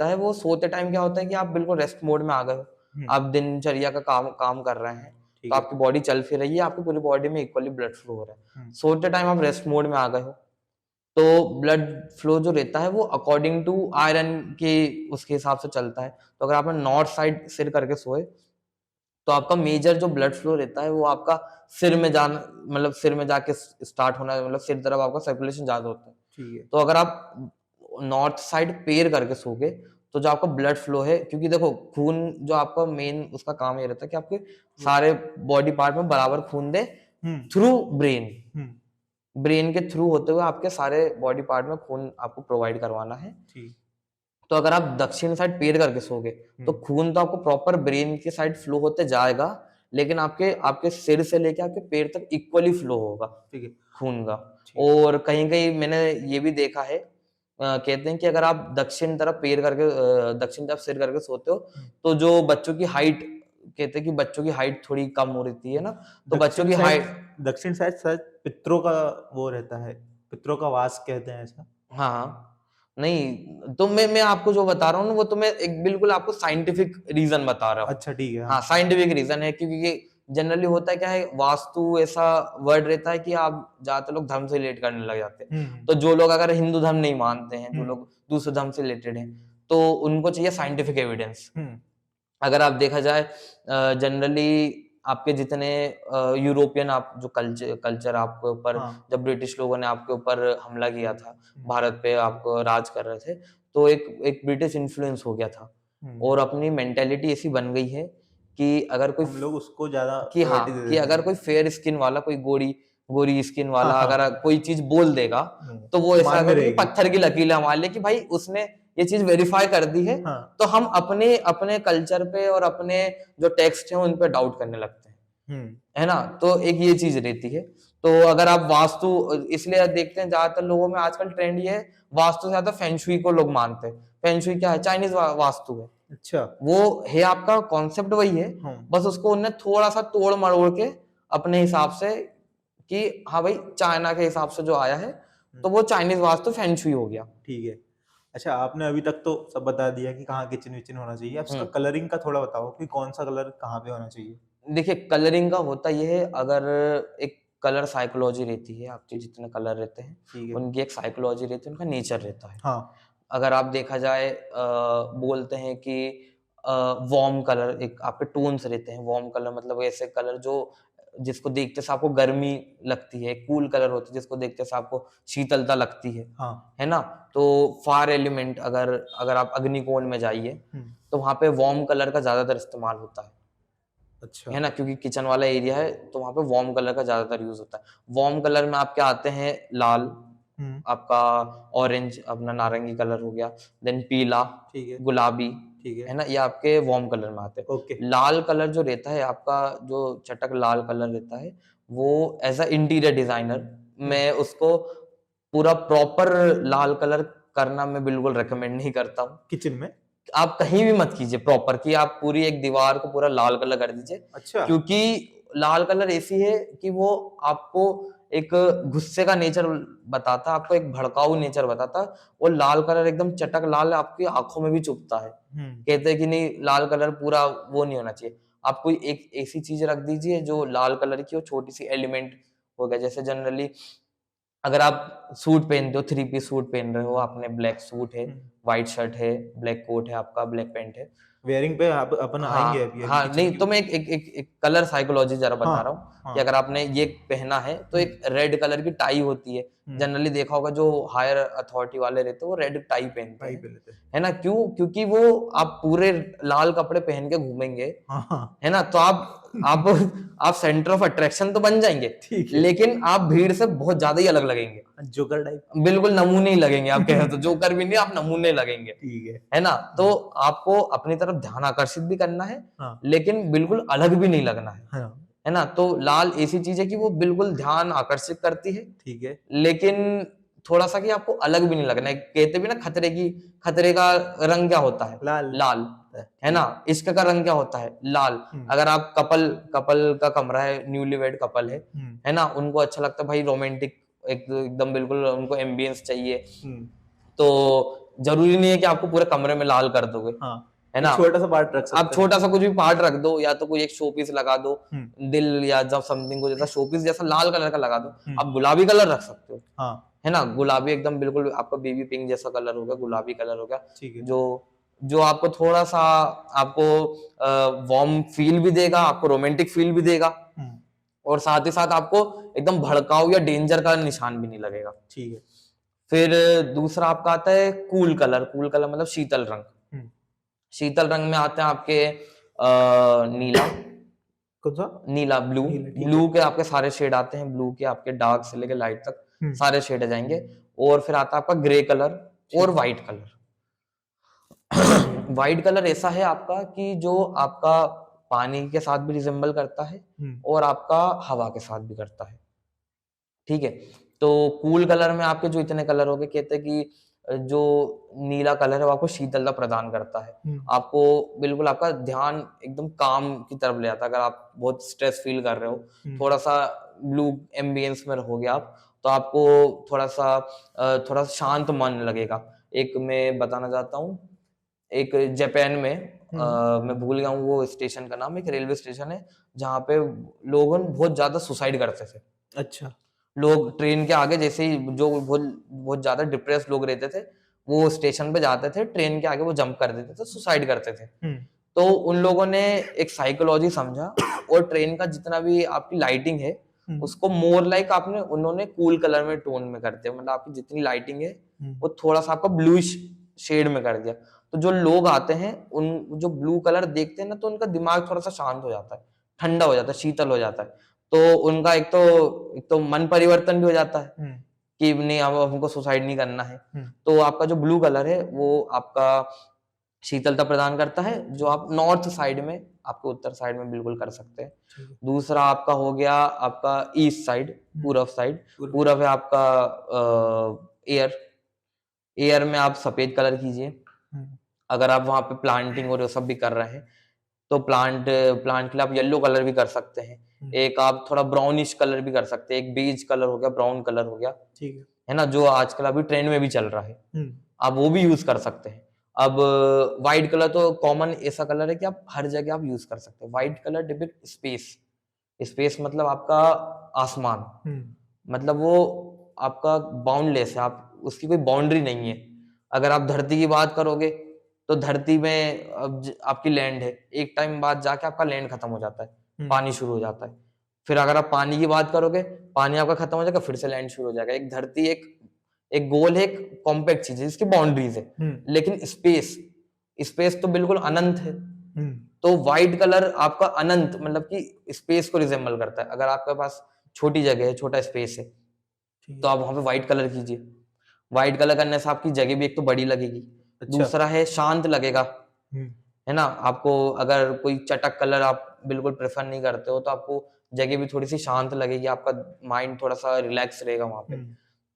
है, वो सोते टाइम क्या होता है कि आप बिल्कुल रेस्ट मोड में आ गए हो, आप दिनचर्या का काम कर रहे हैं, तो आपकी बॉडी चल फिर रही है, आपकी पूरी बॉडी में इक्वली ब्लड फ्लो हो रहा है। सोते टाइम आप रेस्ट मोड में आ गए हो, तो ब्लड फ्लो जो रहता है वो अकॉर्डिंग टू आयरन के उसके हिसाब से चलता है। तो अगर आपने नॉर्थ साइड सिर करके सोए, तो आपका मेजर जो ब्लड फ्लो रहता है वो आपका सिर में जाना, मतलब सिर में जाके स्टार्ट होना, मतलब सिर तरफ आपका सर्कुलेशन ज्यादा होता है। तो अगर आप नॉर्थ साइड पैर करके सोगे, तो जो आपका ब्लड फ्लो है, क्योंकि देखो खून जो आपका मेन उसका काम ये रहता है कि आपके सारे बॉडी पार्ट में बराबर खून दे थ्रू ब्रेन के थ्रू होते हुए आपके सारे बॉडी पार्ट में खून आपको प्रोवाइड करवाना है। तो अगर आप दक्षिण साइड पैर करके सोगे, तो खून तो आपको प्रॉपर ब्रेन के साइड फ्लो होते जाएगा, लेकिन आपके सिर से लेके आपके पैर तक इक्वली फ्लो होगा खून का। और कहीं कहीं मैंने ये भी देखा है, कहते हैं कि अगर आप दक्षिण तरफ सिर करके सोते हो, तो जो बच्चों की हाइट, कहते हैं कि बच्चों की हाइट थोड़ी कम हो रहती है ना, तो बच्चों की हाइट दक्षिण साइड शायद पितरों का वो रहता है, पितरों का वास कहते हैं ऐसा। हाँ, नहीं तो मैं आपको जो बता रहा हूँ ना, वो तो मैं एक बिल्कुल आपको साइंटिफिक रीजन बता रहा हूँ। अच्छा, ठीक है। हाँ, साइंटिफिक रीजन है, क्योंकि जनरली होता है क्या है, वास्तु ऐसा वर्ड रहता है कि आप ज्यादातर लोग धर्म से रिलेट करने लग जाते हैं। तो जो लोग अगर हिंदू धर्म नहीं मानते हैं, जो लोग दूसरे धर्म से रिलेटेड हैं, तो उनको चाहिए साइंटिफिक एविडेंस। अगर आप देखा जाए जनरली आपके जितने यूरोपियन आप जो कल्चर आपके ऊपर जब ब्रिटिश लोगों ने आपके ऊपर हमला किया था, भारत पे आपको राज कर रहे थे, तो एक ब्रिटिश इन्फ्लुएंस हो गया था और अपनी मेंटेलिटी ऐसी बन गई है कि अगर कोई हम लोग उसको ज्यादा कि हाँ कि अगर कोई फेयर स्किन वाला, कोई गोरी स्किन वाला अगर कोई चीज बोल देगा तो वो ऐसा कि पत्थर की लकीर हमारे लिए कि भाई उसने ये चीज वेरीफाई कर दी है। तो हम अपने अपने कल्चर पे और अपने जो टेक्स्ट है उन पे डाउट करने लगते हैं, है ना। तो एक ये चीज रहती है। तो अगर आप वास्तु, इसलिए देखते हैं ज्यादातर लोगों में आजकल ट्रेंड ये है, वास्तु से ज्यादा फेंगशुई को लोग मानते हैं। फेंगशुई क्या है? चाइनीज वास्तु है। अच्छा, वो है आपका कॉन्सेप्ट वही है, बस उसको उन्हें थोड़ा सा तोड़ मरोड़ के अपने हिसाब से कि हाँ भाई चाइना के हिसाब से जो आया है तो वो चाइनीज वास्तु फेंगशुई हो गया। ठीक है। अच्छा, आपने अभी तक तो सब बता दिया कि कहाँ किचन विचन होना चाहिए। अब इसका कलरिंग का थोड़ा बताओ कि कौन सा कलर कहाँ पे होना चाहिए। देखिए कलरिंग का होता ये है, अगर एक कलर साइकोलॉजी रहती है, आपके जितने कलर रहते हैं उनकी एक साइकोलॉजी रहती है, उनका नेचर रहता है। अगर आप देखा जाए बोलते हैं कि वार्म कलर, एक आपके टोन्स रहते हैं। वार्म कलर मतलब ऐसे कलर जो जिसको देखते से आपको गर्मी लगती है। कूल कलर होते हैं जिसको देखते से आपको शीतलता लगती है ना। तो फायर एलिमेंट, अगर आप अग्निकोण में जाइए तो वहां पे वार्म कलर का ज्यादातर इस्तेमाल होता है। अच्छा, है ना, क्योंकि किचन वाला एरिया है तो वहां पे वार्म कलर का ज्यादातर यूज होता है। वार्म कलर में आपके आते हैं लाल, आपका ऑरेंज, अपना नारंगी कलर हो गया, देन पीला, गुलाबी, है ना, ये आपके वार्म कलर में आते हैं। लाल कलर जो रहता है आपका, जो चटक लाल कलर रहता है, वो एज अ इंटीरियर डिजाइनर मैं उसको पूरा प्रॉपर लाल कलर करना मैं बिल्कुल रेकमेंड नहीं करता हूँ किचन में। आप कहीं भी मत कीजिए प्रॉपर कि आप पूरी एक दीवार को पूरा लाल कलर कर दीजिए। अच्छा, क्योंकि लाल कलर ऐसी है कि वो आपको एक गुस्से का नेचर बताता, आपको एक भड़काऊ नेचर बताता। वो लाल कलर एकदम चटक लाल आपकी आंखों में भी चुभता है। कहते हैं कि नहीं लाल कलर पूरा वो नहीं होना चाहिए। आप कोई एक ऐसी चीज रख दीजिए जो लाल कलर की हो, छोटी सी एलिमेंट हो गया। जैसे जनरली अगर आप सूट पहनते हो, 3 पीस सूट पहन रहे हो, आपने ब्लैक सूट है, व्हाइट शर्ट है, ब्लैक कोट है आपका, ब्लैक पैंट है, वेयरिंग पे आप अपन आएंगे अभी नहीं तो मैं एक कलर साइकोलॉजी जरा बता रहा हूँ कि अगर आपने ये पहना है तो एक रेड कलर की टाई होती है। जनरली देखा होगा जो हायर अथॉरिटी वाले रहते हैं वो रेड टाई पहनते हैं, है ना। क्यों? क्योंकि वो आप पूरे लाल कपड़े पहन के घूमेंगे, है ना, तो आप सेंटर ऑफ अट्रैक्शन तो बन जाएंगे, लेकिन आप भीड़ से बहुत ज्यादा ही अलग लगेंगे, जोकर टाइप, बिल्कुल नमूने ही लगेंगे। आप कह रहे तो जोकर भी नहीं, आप नमूने लगेंगे, है ना। तो आपको अपनी तरफ ध्यान आकर्षित भी करना है, लेकिन बिल्कुल अलग भी नहीं लगना है ना। तो लाल ऐसी चीज है कि वो बिल्कुल ध्यान आकर्षित करती है, ठीक है, लेकिन थोड़ा सा कि आपको अलग भी नहीं लगना है। कहते भी ना खतरे का रंग क्या होता है? लाल, है ना। इश्क का रंग क्या होता है? लाल। अगर आप कपल का कमरा है, न्यूली वेड कपल है ना, उनको अच्छा लगता है भाई रोमांटिक, एकदम बिल्कुल उनको एम्बियंस चाहिए, तो जरूरी नहीं है कि आपको पूरे कमरे में लाल कर दोगे, है ना। छोटा सा पार्ट रख सकते आप छोटा सा कुछ भी पार्ट रख दो, या तो कोई एक शो पीस लगा दो, दिल या जब समथिंग को जैसा शो पीस जैसा लाल कलर का लगा दो। आप गुलाबी कलर रख सकते हो, है ना। गुलाबी एकदम बिल्कुल आपका बेबी पिंक जैसा कलर हो गया, गुलाबी कलर हो गया, जो आपको थोड़ा सा आपको वार्म फील भी देगा, आपको रोमांटिक फील भी देगा, और साथ ही साथ आपको एकदम भड़काऊ या डेंजर का निशान भी नहीं लगेगा, ठीक है। फिर दूसरा आपका आता है कूल कलर। कूल कलर मतलब शीतल रंग। शीतल रंग में आते हैं आपके नीला, कौन सा? नीला, ब्लू के आपके सारे शेड आते हैं। ब्लू के आपके डार्क से लेकर लाइट तक सारे शेड आ जाएंगे। और फिर आता है आपका ग्रे कलर और व्हाइट कलर। व्हाइट कलर ऐसा है आपका कि जो आपका पानी के साथ भी रिजेंबल करता है और आपका हवा के साथ भी करता है, ठीक है। तो कूल कलर में आपके जो इतने कलर हो गए, कहते हैं कि जो नीला कलर है वो आपको शीतलता प्रदान करता है, आपको बिल्कुल आपका ध्यान एकदम काम की तरफ ले आता है। अगर आप बहुत स्ट्रेस फील कर रहे हो, थोड़ा सा ब्लू एम्बियंस में रहोगे आप, तो आपको थोड़ा सा शांत मन लगेगा। एक मैं बताना चाहता हूँ, एक जापान में मैं भूल गया हूँ वो स्टेशन का नाम, एक रेलवे स्टेशन है जहाँ पे लोग बहुत ज्यादा सुसाइड करते थे। अच्छा। लोग ट्रेन के आगे जैसे ही जो बहुत ज्यादा डिप्रेस लोग रहते थे, वो स्टेशन पे जाते थे, ट्रेन के आगे वो जंप कर देते थे, सुसाइड करते थे। तो उन लोगों ने एक साइकोलॉजी समझा और ट्रेन का जितना भी आपकी लाइटिंग है उसको मोर लाइक आपने उन्होंने कूल कलर में टोन में कर दिया, मतलब आपकी जितनी लाइटिंग है वो थोड़ा सा आपका ब्लूइश शेड में कर दिया। तो जो लोग आते हैं उन जो ब्लू कलर देखते हैं ना, तो उनका दिमाग थोड़ा सा शांत हो जाता है, ठंडा हो जाता है, शीतल हो जाता है। तो उनका एक तो मन परिवर्तन भी हो जाता है कि नहीं अब हमको सुसाइड नहीं करना है। तो आपका जो ब्लू कलर है वो आपका शीतलता प्रदान करता है, जो आप नॉर्थ साइड में, आपके उत्तर साइड में बिल्कुल कर सकते हैं। दूसरा आपका हो गया आपका ईस्ट साइड, पूरब साइड। पूरब है आपका एयर, एयर में आप सफेद कलर कीजिए। अगर आप वहां पे प्लांटिंग और सब भी कर रहे हैं तो प्लांट के लिए आप येलो कलर भी कर सकते हैं। एक आप थोड़ा ब्राउनिश कलर भी कर सकते हैं, एक बेज कलर हो गया, ब्राउन कलर हो गया, ठीक है ना, जो आजकल अभी ट्रेंड में भी चल रहा है, आप वो भी यूज कर सकते हैं। अब व्हाइट कलर तो कॉमन ऐसा कलर है कि आप हर जगह आप यूज कर सकते हैं। White colour depict space, space मतलब आपका आसमान, मतलब वो आपका बाउंडलेस है, आप उसकी कोई बाउंड्री नहीं है। अगर आप धरती की बात करोगे तो धरती में अब आपकी लैंड है, एक टाइम बाद जाके आपका लैंड खत्म हो जाता है, पानी शुरू हो जाता है। फिर अगर आप पानी की बात करोगे, पानी आपका खत्म हो जाएगा, फिर से लैंड शुरू हो जाएगा। एक धरती एक गोल है, एक कॉम्पैक्ट चीज है जिसकी बाउंड्रीज है। लेकिन स्पेस तो बिल्कुल अनंत है। तो व्हाइट कलर आपका अनंत मतलब कि स्पेस को रिजेंबल करता है। अगर आपके पास छोटी जगह है, छोटा स्पेस है, तो आप वहां पे व्हाइट कलर कीजिए। व्हाइट कलर करने से आपकी जगह भी एक तो बड़ी लगेगी, दूसरा है शांत लगेगा, है ना। आपको अगर कोई चटक कलर आप बिल्कुल प्रेफर नहीं करते हो तो आपको जगह भी थोड़ी सी शांत लगेगी, आपका माइंड थोड़ा सा रिलैक्स रहेगा वहां पे।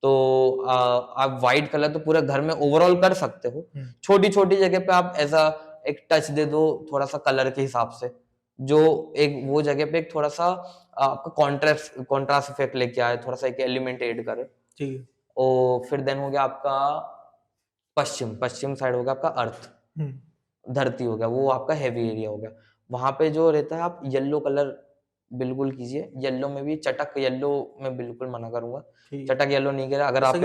तो आप व्हाइट कलर तो पूरे घर में ओवरऑल कर सकते हो, छोटी छोटी जगह पे आप ऐसा एक टच दे दो थोड़ा सा कलर के हिसाब से, जो एक वो जगह पे एक थोड़ा सा आपका कॉन्ट्रास्ट इफेक्ट लेके आए, थोड़ा सा एक एलिमेंट ऐड करे, ठीक है। और फिर देन हो गया आपका पश्चिम साइड हो गया आपका अर्थ, धरती हो गया, वो आपका हैवी एरिया हो गया। वहां पे जो रहता है आप येलो कलर बिल्कुल कीजिए। येलो में भी चटक येलो में बिल्कुल मना करूंगा, चटक येलो नहीं करें। अगर आप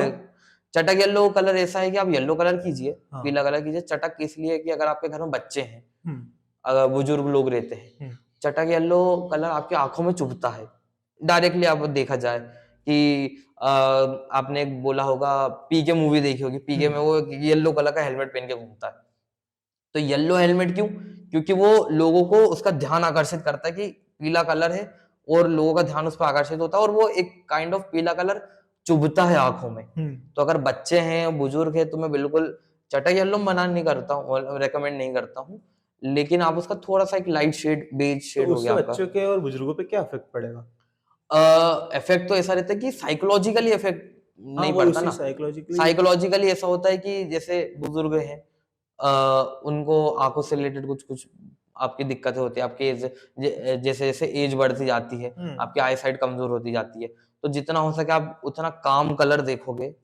चटक येलो कलर ऐसा है कि आप येलो कलर कीजिए, पीला कलर कीजिए। चटक इसलिए कि अगर आपके घर में बच्चे हैं, अगर बुजुर्ग लोग रहते हैं, चटक येलो कलर आपकी आंखों में चुभता है डायरेक्टली। आप देखा जाए कि आपने बोला होगा, पीके मूवी देखी होगी, पीके में वो येलो कलर का हेलमेट पहन के घूमता है। तो येलो हेलमेट क्यों? क्योंकि वो लोगों को उसका ध्यान आकर्षित करता है कि पीला कलर है और लोगों का ध्यान उस पर आकर्षित होता है, और वो एक काइंड ऑफ पीला कलर चुभता है आंखों में। तो अगर बच्चे हैं, बुजुर्ग है, तो मैं बिल्कुल चटक येलो मना नहीं करता हूँ, रेकमेंड नहीं करता हूँ, लेकिन आप उसका थोड़ा सा एक लाइट शेड, बेज शेड हो गया आपका। बच्चों के और बुजुर्गों पे क्या इफेक्ट पड़ेगा? इफेक्ट तो ऐसा रहता है कि साइकोलॉजिकली इफेक्ट नहीं पड़ता ना। साइकोलॉजिकली ऐसा होता है कि जैसे बुजुर्ग हैं, उनको आंखों से रिलेटेड कुछ कुछ आपकी दिक्कतें होती है, आपकी एज जैसे जैसे एज बढ़ती जाती है, आपकी आई साइट कमजोर होती जाती है। तो जितना हो सके आप उतना काम कलर देखोगे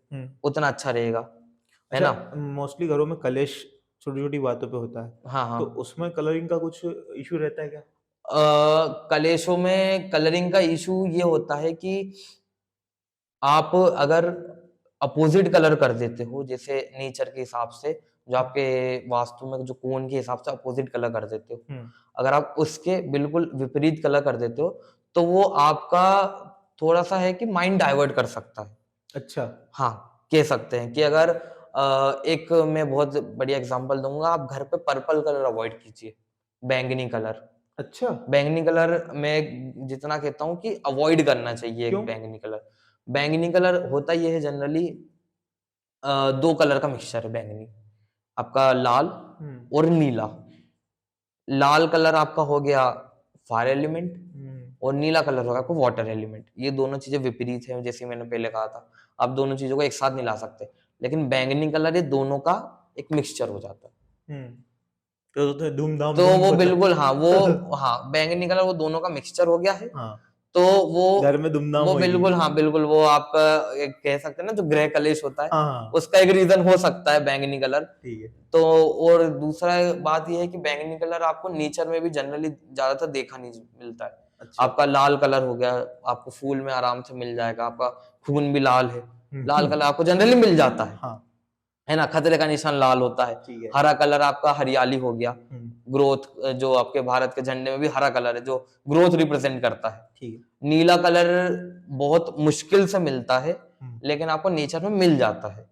उतना अच्छा रहेगा, है ना। मोस्टली घरों में कलेश छोटी छोटी बातों पे होता है, हाँ, तो उसमें कलरिंग का कुछ इशू रहता है क्या? कलेशों में कलरिंग का इशू ये होता है कि आप अगर अपोजिट कलर कर देते हो, जैसे नेचर के हिसाब से, जो आपके वास्तु में जो कोण के हिसाब से अपोजिट कलर कर देते हो, अगर आप उसके बिल्कुल विपरीत कलर कर देते हो तो वो आपका थोड़ा सा है कि माइंड डाइवर्ट कर सकता है। अच्छा, हाँ, कह सकते हैं कि अगर एक मैं बहुत बढ़िया एग्जांपल दूंगा, आप घर पे पर्पल कलर अवॉइड कीजिए, बैंगनी कलर। अच्छा, बैंगनी कलर मैं जितना कहता हूँ कि अवॉइड करना चाहिए एक बैंगनी कलर। बैंगनी कलर होता ये है जनरली, दो कलर का मिक्सचर है बैंगनी, आपका लाल और नीला। लाल कलर आपका हो गया फायर एलिमेंट और नीला कलर होगा आपको वाटर एलिमेंट। ये दोनों चीजें विपरीत हैं, जैसे मैंने पहले कहा था, आप दोनों चीजों को एक साथ नहीं ला सकते। लेकिन बैंगनी कलर ये दोनों का एक मिक्सचर हो जाता है, तो धूमधाम, तो वो बिल्कुल हाँ बैंगनी कलर वो दोनों का मिक्सचर हो गया है। तो वो घर में धूमधाम वो बिल्कुल हाँ बिल्कुल वो आपका एक कह सकते हैं ना, जो ग्रह कलेश होता है, उसका एक रीजन हो सकता है बैंगनी कलर। ठीक है। तो और दूसरा बात ये है कि बैंगनी कलर आपको नेचर में भी जनरली ज्यादातर देखा नहीं मिलता है। अच्छा। आपका लाल कलर हो गया, आपको फूल में आराम से मिल जाएगा, आपका खून भी लाल है, लाल कलर आपको जनरली मिल जाता है। है ना, खतरे का निशान लाल होता है। ठीक है। हरा कलर आपका हरियाली हो गया, ग्रोथ, जो आपके भारत के झंडे में भी हरा कलर है जो ग्रोथ रिप्रेजेंट करता है। ठीक है। नीला कलर बहुत मुश्किल से मिलता है, लेकिन आपको नेचर में मिल जाता है।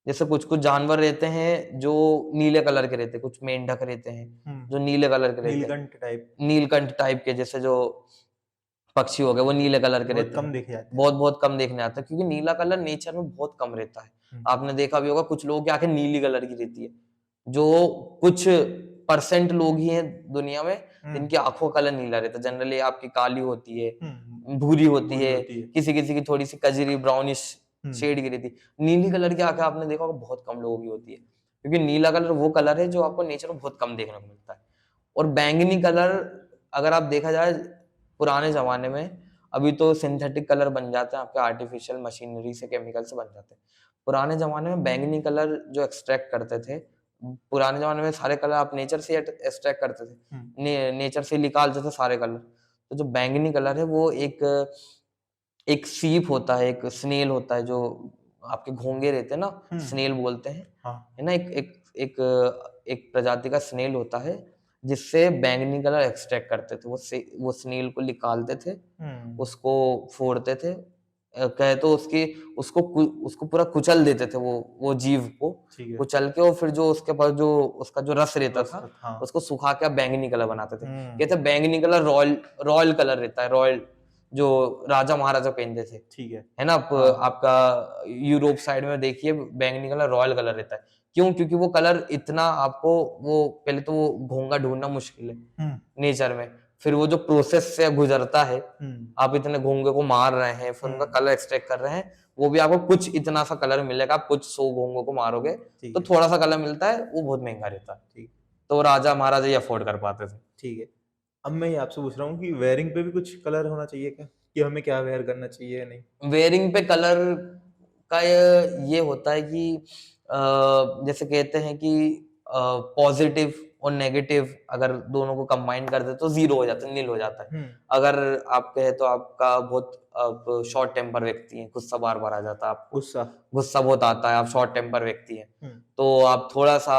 जैसे कुछ कुछ जानवर रहते हैं जो नीले कलर के रहते हैं, कुछ मेंढक रहते हैं जो नीले कलर के रहते हैं, नीलकंठ टाइप, नीलकंठ टाइप के, जैसे जो पक्षी हो गए वो नीले कलर के बहुत रहते कम हैं, देखे जाते हैं। बहुत बहुत कम देखने आता है, क्योंकि नीला कलर नेचर में बहुत कम रहता है। आपने देखा भी होगा कुछ लोगों की आंखें नीली कलर की रहती है, जो कुछ परसेंट लोग ही हैं दुनिया में जिनकी आंखों का कलर नीला रहता है। जनरली आपकी काली होती है, भूरी होती है, किसी किसी की थोड़ी सी कजरी ब्राउनिश शेड की रहती है। नीली कलर की आंखें आपने देखा होगा बहुत कम लोगों की होती है, क्योंकि नीला कलर वो कलर है जो आपको नेचर में बहुत कम देखने को मिलता है। और बैंगनी कलर अगर आप देखा जाए पुराने जमाने में, अभी तो सिंथेटिक कलर बन जाते हैं आपके आर्टिफिशियल मशीनरी से, केमिकल से बन जाते हैं। पुराने जमाने में बैंगनी कलर जो एक्सट्रैक्ट करते थे, पुराने जमाने में सारे कलर आप नेचर से एक्सट्रैक्ट करते थे, नेचर से निकालते थे सारे कलर। तो जो बैंगनी कलर है वो एक सीप होता है, एक स्नेल होता है, जो आपके घोंगे रहते हैं ना, स्नेल बोलते हैं, है ना, एक प्रजाति का स्नेल होता है जिससे बैंगनी कलर एक्सट्रैक्ट करते थे। वो स्नेल को निकालते थे, उसको फोड़ते थे, कहे तो उसको पूरा कुचल देते थे, वो जीव को कुचल के, और फिर जो उसके पास जो उसका जो रस रहता था उसको सुखा के बैंगनी कलर बनाते थे। कहते बैंगनी कलर रॉयल कलर रहता है, रॉयल जो राजा महाराजा पहनते थे। ठीक है ना, आपका यूरोप साइड में देखिए बैंगनी कलर रॉयल कलर रहता है। क्यों? क्योंकि वो कलर इतना आपको, वो पहले तो वो घोंगा ढूंढना मुश्किल है नेचर में, फिर वो जो प्रोसेस से गुजरता है, आप इतने घोंगे को मार रहे हैं, फिर उनका कलर एक्सट्रैक्ट कर रहे हैं, वो भी आपको कुछ इतना सा कलर मिलेगा। आप कुछ 100 घोंगों को मारोगे तो थोड़ा सा कलर मिलता है, वो बहुत महंगा रहता है। तो राजा महाराजा ये अफोर्ड कर पाते थे। ठीक है। अब मैं ये आपसे पूछ रहा हूँ कि वेयरिंग पे भी कुछ कलर होना चाहिए क्या, कि हमें क्या वेयर करना चाहिए या नहीं? वेयरिंग पे कलर का ये होता है कि जैसे कहते हैं कि पॉजिटिव और नेगेटिव अगर दोनों को कंबाइन कर दे तो जीरो हो जाता है, नील हो जाता है। अगर आप कहे तो आपका बहुत शॉर्ट टेम्पर व्यक्ति है, गुस्सा बार बार आ जाता है आपको, गुस्सा बहुत आता है, आप शॉर्ट टेम्पर व्यक्ति है, तो आप थोड़ा सा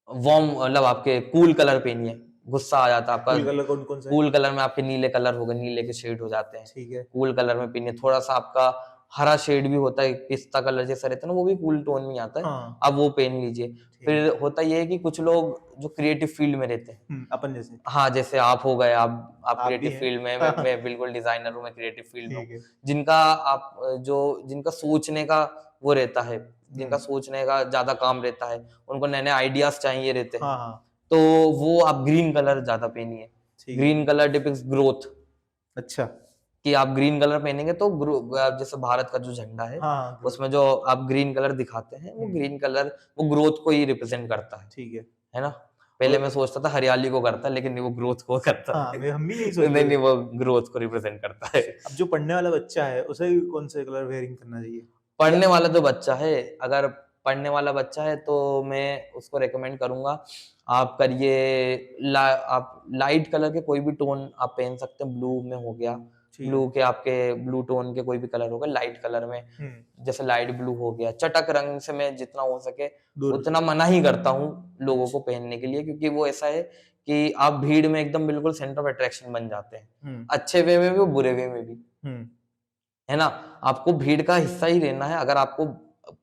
वार्म, मतलब आपके कूल कलर पहनिए, गुस्सा आ जाता है आपका। कूल कलर कौन सा है? कूल कलर में आपके नीले कलर हो गए, नीले के शेड हो जाते हैं। ठीक है। कूल कलर में पहनिए। थोड़ा सा आपका हरा शेड भी होता है, पिस्ता कलर जैसा रहता है ना, वो भी कूल टोन में आता है, आप वो पहन लीजिए। फिर होता ये है कि कुछ लोग जो क्रिएटिव फील्ड में रहते हैं, अपन जैसे, हाँ जैसे आप हो गए, आप क्रिएटिव फील्ड में, मैं बिल्कुल डिजाइनर हूँ, मैं क्रिएटिव फील्ड में हूँ, जिनका सोचने का वो रहता है, जिनका सोचने का ज्यादा काम रहता है, उनको नए नए आइडियाज चाहिए रहते हैं, तो वो आप ग्रीन कलर ज्यादा पहनिए। Green colour depicts growth. अच्छा, कि आप ग्रीन कलर पहनेंगे तो जैसे भारत का जो झंडा है, उसमें जो आप ग्रीन कलर दिखाते हैं, वो ग्रीन कलर वो ग्रोथ को ही रिप्रेजेंट करता है। ठीक है ना। पहले मैं सोचता था हरियाली को करता है, लेकिन नहीं, वो ग्रोथ को करता है। हम भी यही सोचते नहीं नहीं, वो ग्रोथ को रिप्रेजेंट करता है। अब जो पढ़ने वाला बच्चा है उसे कौन से कलर वेयरिंग करना चाहिए? पढ़ने वाला जो बच्चा है, अगर पढ़ने वाला बच्चा है तो मैं उसको रेकमेंड करूंगा आप करिए आप लाइट कलर के कोई भी टोन आप पहन सकते हैं। ब्लू में हो गया, ब्लू के आपके ब्लू टोन के कोई भी कलर होगा लाइट कलर में, जैसे लाइट ब्लू हो गया। चटक रंग से मैं जितना हो सके उतना मना ही करता हूँ लोगों को पहनने के लिए, क्योंकि वो ऐसा है कि आप भीड़ में एकदम बिल्कुल सेंटर ऑफ अट्रैक्शन बन जाते हैं, अच्छे वे में भी और बुरे वे में भी, है ना। आपको भीड़ का हिस्सा ही रहना है, अगर आपको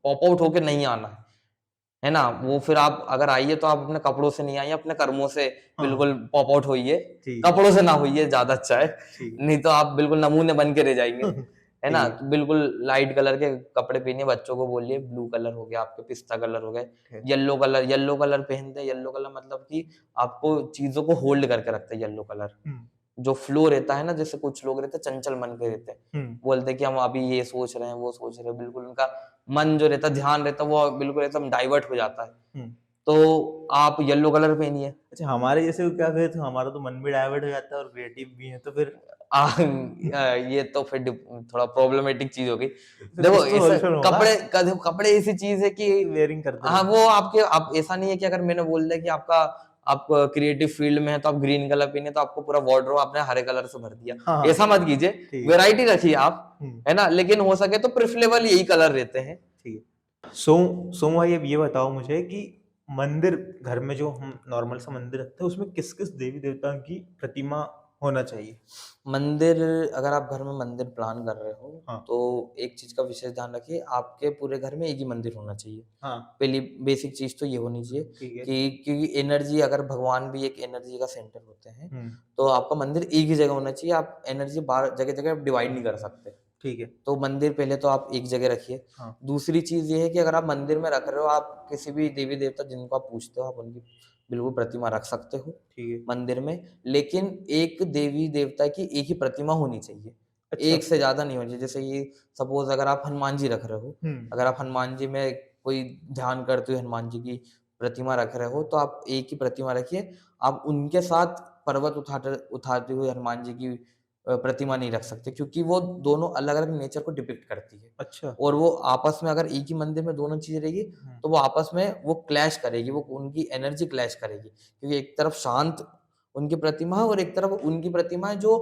पॉप आउट होके नहीं आना है ना, वो फिर आप अगर आइए तो आप अपने कपड़ों से नहीं आइए, अपने कर्मों से बिल्कुल पॉप आउट होइए, कपड़ों से ना होइए, ज्यादा अच्छा है, नहीं तो आप बिल्कुल नमूने बन के रह जाएंगे, है ना। तो बिल्कुल लाइट कलर के कपड़े पहनिए, बच्चों को बोलिए ब्लू कलर हो गया, आपके पिस्ता कलर हो गए, येलो कलर पहनते हैं। येलो कलर मतलब कि आपको चीजों को होल्ड करके रखते हैं। येलो कलर जो फ्लो रहता है ना, जैसे कुछ लोग रहते हैं चंचल मन के रहते हैं, बोलते हैं कि हम अभी ये सोच रहे हैं वो सोच रहे हैं, बिल्कुल उनका मन जो रहता है, ध्यान रहता है, वो बिल्कुल एकदम डाइवर्ट हो जाता है। तो आप येलो कलर पहनिए। अच्छा, हमारे जैसे क्या कहे तो हमारा तो मन भी डाइवर्ट हो जाता है और क्रिएटिव भी है, तो फिर ये तो फिर थोड़ा प्रॉब्लमेटिक चीज हो गई। देखो कपड़े ऐसी चीज है कि वेयरिंग करते हैं। हाँ, वो आप ऐसा नहीं है कि अगर मैंने बोल दिया कि आप क्रिएटिव फील्ड में है तो आप ग्रीन कलर पहने तो आपको पूरा वार्डरोब आपने हरे कलर से भर दिया, ऐसा मत कीजिए। वैरायटी रखिए आप, है ना, लेकिन हो सके तो प्रेफरेबल यही कलर रहते हैं। सोम भाई, अब ये बताओ मुझे कि मंदिर, घर में जो हम नॉर्मल सा मंदिर रखते हैं, उसमें किस किस देवी देवता की प्रतिमा होना चाहिए? मंदिर, अगर आप घर में मंदिर प्लान कर रहे हो, हाँ। तो एक चीज़ का विशेष ध्यान रखिए, आपके पूरे घर में एक ही मंदिर होना चाहिए। हाँ। पहली बेसिक चीज़ तो ये होनी चाहिए ठीक है। कि क्योंकि एनर्जी, अगर भगवान भी एक एनर्जी का सेंटर होते हैं, हुँ। तो आपका मंदिर एक ही जगह होना चाहिए। आप एनर्जी बाहर जगह-जगह डिवाइड नहीं कर सकते। ठीक है। तो मंदिर पहले तो आप एक जगह रखिए। हाँ। दूसरी चीज़ ये है कि अगर आप मंदिर में रख रहे हो, आप किसी भी देवी-देवता जिनको आप पूजते हो, आप उनकी बिल्कुल प्रतिमा रख सकते हो ठीक है। मंदिर में। लेकिन एक देवी-देवता की एक ही प्रतिमा होनी चाहिए। अच्छा। एक से ज़्यादा नहीं होनी चाहिए। जैसे कि सपोज़ अगर आप हनुमान जी रख रहे हो, हुँ। अगर आप हनुमान जी में कोई ध्यान करते हुए हनुमान जी की प्रतिमा रख रहे हो, तो आप एक ही प्रतिमा रखिए। आप उनके साथ पर्वत उठाते हुए हनुमान जी की प्रतिमा नहीं रख सकते, क्योंकि वो दोनों अलग-अलग नेचर को डिपिक्ट करती है। अच्छा। और वो आपस में, अगर एक ही मंदिर में दोनों चीज़ें रहेगी, हुँ। तो वो आपस में वो क्लैश करेगी, वो उनकी एनर्जी क्लैश करेगी। क्योंकि एक तरफ शांत उनकी प्रतिमा है और एक तरफ उनकी प्रतिमा है जो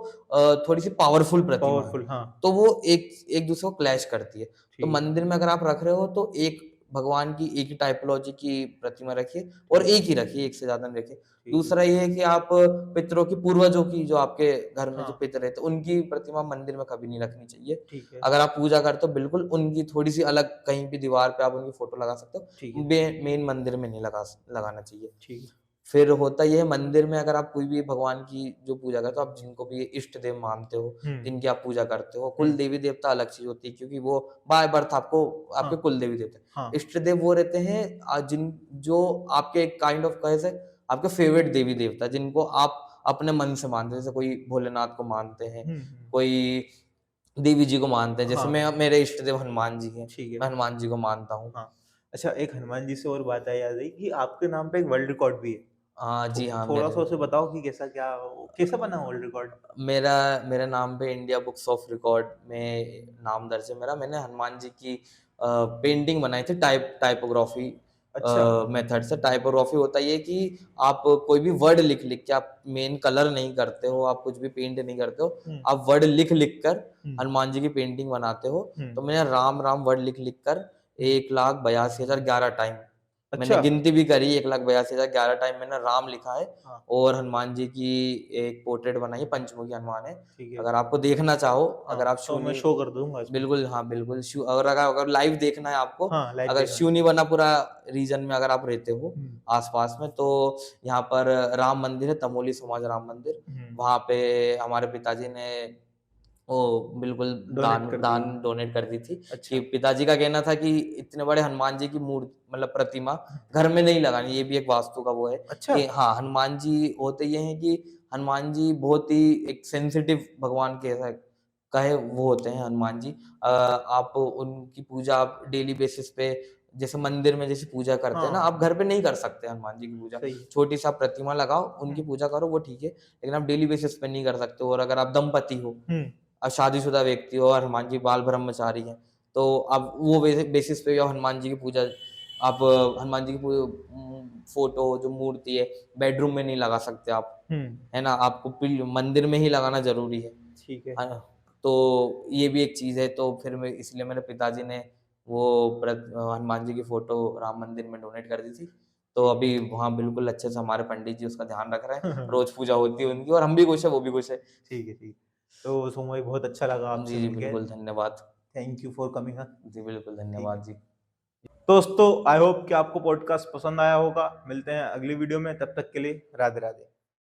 थोड़ी-सी पावरफुल प्रतिमा है। पावरफुल, हाँ। तो वो एक दूसरे को क्लैश करती है। तो ठीक है। मंदिर में अगर आप रख रहे हो, तो एक भगवान की एक ही टाइपोलॉजी की प्रतिमा रखिए और एक ही रखिए, एक से ज़्यादा नहीं रखिए। ठीक है। दूसरा ये है कि आप पितरों की, पूर्वजों की, जो आपके घर में जो हाँ। पितर रहते हैं, उनकी प्रतिमा मंदिर में कभी नहीं रखनी चाहिए। ठीक है। अगर आप पूजा करते हो, बिल्कुल उनकी थोड़ी-सी अलग कहीं भी दीवार पे आप उनकी फ़ोटो लगा सकते ठीक हो। है। मेन मंदिर में नहीं लगाना चाहिए। ठीक है। फिर होता ये है, मंदिर में अगर आप कोई भी भगवान की जो पूजा करते हो, आप जिनको भी इष्ट देव मानते हो, हुँ। जिनकी आप पूजा करते हो, हुँ। कुल देवी देवता अलग चीज़ होती है, क्योंकि वो बाय बर्थ आपको हाँ। आपके कुल देवी देवता हैं। हाँ। इष्ट देव वो रहते हैं जो आपके काइंड ऑफ कहे से आपके फेवरेट देवी देवता, जिनको आप अपने मन से मानते हैं। जैसे कोई भोलेनाथ को मानते हैं, हुँ, हुँ। कोई देवी जी को मानते हैं। जैसे हाँ। मेरे इष्ट देव हनुमान जी हैं, ठीक है। मैं हनुमान जी को मानता हूँ। हाँ। अच्छा, एक हनुमान जी से और बात याद आई कि आपके नाम पे एक वर्ल्ड रिकॉर्ड भी है। जी हाँ, थोड़ा-सा उसे बताओ कि कैसा बना वर्ल्ड रिकॉर्ड? मेरा मेरे नाम पे इंडिया बुक्स ऑफ रिकॉर्ड में नाम दर्ज है मेरा। मैंने हनुमान जी की पेंटिंग बनाई थी, टाइपोग्राफी अच्छा। मेथड से। टाइपोग्राफी होता ये है कि आप कोई भी वर्ड लिख-लिख के, आप मेन कलर नहीं करते हो, आप कुछ भी पेंट नहीं करते हो, हुँ। आप वर्ड लिख-लिख कर हुँ। हनुमान जी की पेंटिंग बनाते हो। हुँ। तो मैंने राम, राम वर्ड लिख-लिख कर हुँ। 1,82,011 टाइम मैंने अच्छा। गिनती भी करी, 1,82,011 टाइम मैंने राम लिखा है। हाँ। और हनुमान जी की एक पोर्ट्रेट बनाई है, पंचमुखी हनुमान है। ठीक है। अगर आपको देखना चाहो, हाँ, अगर आप तो मैं शून्य, शो कर दूँगा इसमें। बिल्कुल, हाँ, बिल्कुल अगर लाइव देखना है आपको, हाँ, लाइव अगर देखना है। श्यूनीवनापुरा रीजन में अगर आप रहते हो, हुँ। आस-पास में, तो यहाँ पर राम मंदिर है, तमोली समाज राम मंदिर। हुँ। वहाँ पे हमारे पिताजी ने वो बिल्कुल डोनेट कर दान दिए। डोनेट कर दी थी। कि अच्छा। पिताजी का कहना था कि इतने बड़े हनुमान जी की मतलब प्रतिमा घर में नहीं लगानी, ये भी एक वास्तु का वो है अच्छा। कि हाँ, हनुमान जी होते ये हैं कि हनुमान जी बहुत ही एक सेंसिटिव भगवान कहे वो होते हैं हनुमान जी। आप उनकी पूजा आप डेली बेसिस पे, जैसे मंदिर में जैसे पूजा करते हैं ना, हाँ, आप घर पे नहीं कर सकते हनुमान जी की पूजा। सही है। छोटी-सा आप प्रतिमा लगाओ, उनकी हुँ। पूजा करो, वो ठीक है, लेकिन आप डेली बेसिस पे नहीं कर सकते हो। और अगर आप दंपति हो, हुँ। शादीशुदा व्यक्ति हो और हनुमान जी बाल ब्रह्मचारी हैं, तो आप वो बेसिस पे या हनुमान जी की पूजा, आप हनुमान जी की फ़ोटो जो मूर्ति है, बेडरूम में नहीं लगा सकते आप, हुँ। है ना? आपको मंदिर में ही लगाना ज़रूरी ठीक है। है ना? तो ये भी एक चीज़ है, तो फिर इसलिए मेरे पिताजी ने वो हनुमान जी की फ़ोटो राम मंदिर में डोनेट कर दी थी। तो ठीक अभी वहाँ बिल्कुल अच्छे से हमारे पंडित जी उसका ध्यान रख रहे हैं, है। रोज़ पूजा होती है उनकी और हम भी खुश हैं, वो भी खुश है। ठीक है, ठीक। तो सोमू भाई, बहुत अच्छा लगा आपसे जी, जी, मिलके। बिल्कुल, धन्यवाद। थैंक यू फॉर कमिंग जी, बिल्कुल, ठीक धन्यवाद है। जी। दोस्तों, आई होप कि आपको पॉडकास्ट पसंद आया होगा। मिलते हैं अगली वीडियो में, तब तक के लिए राधे-राधे।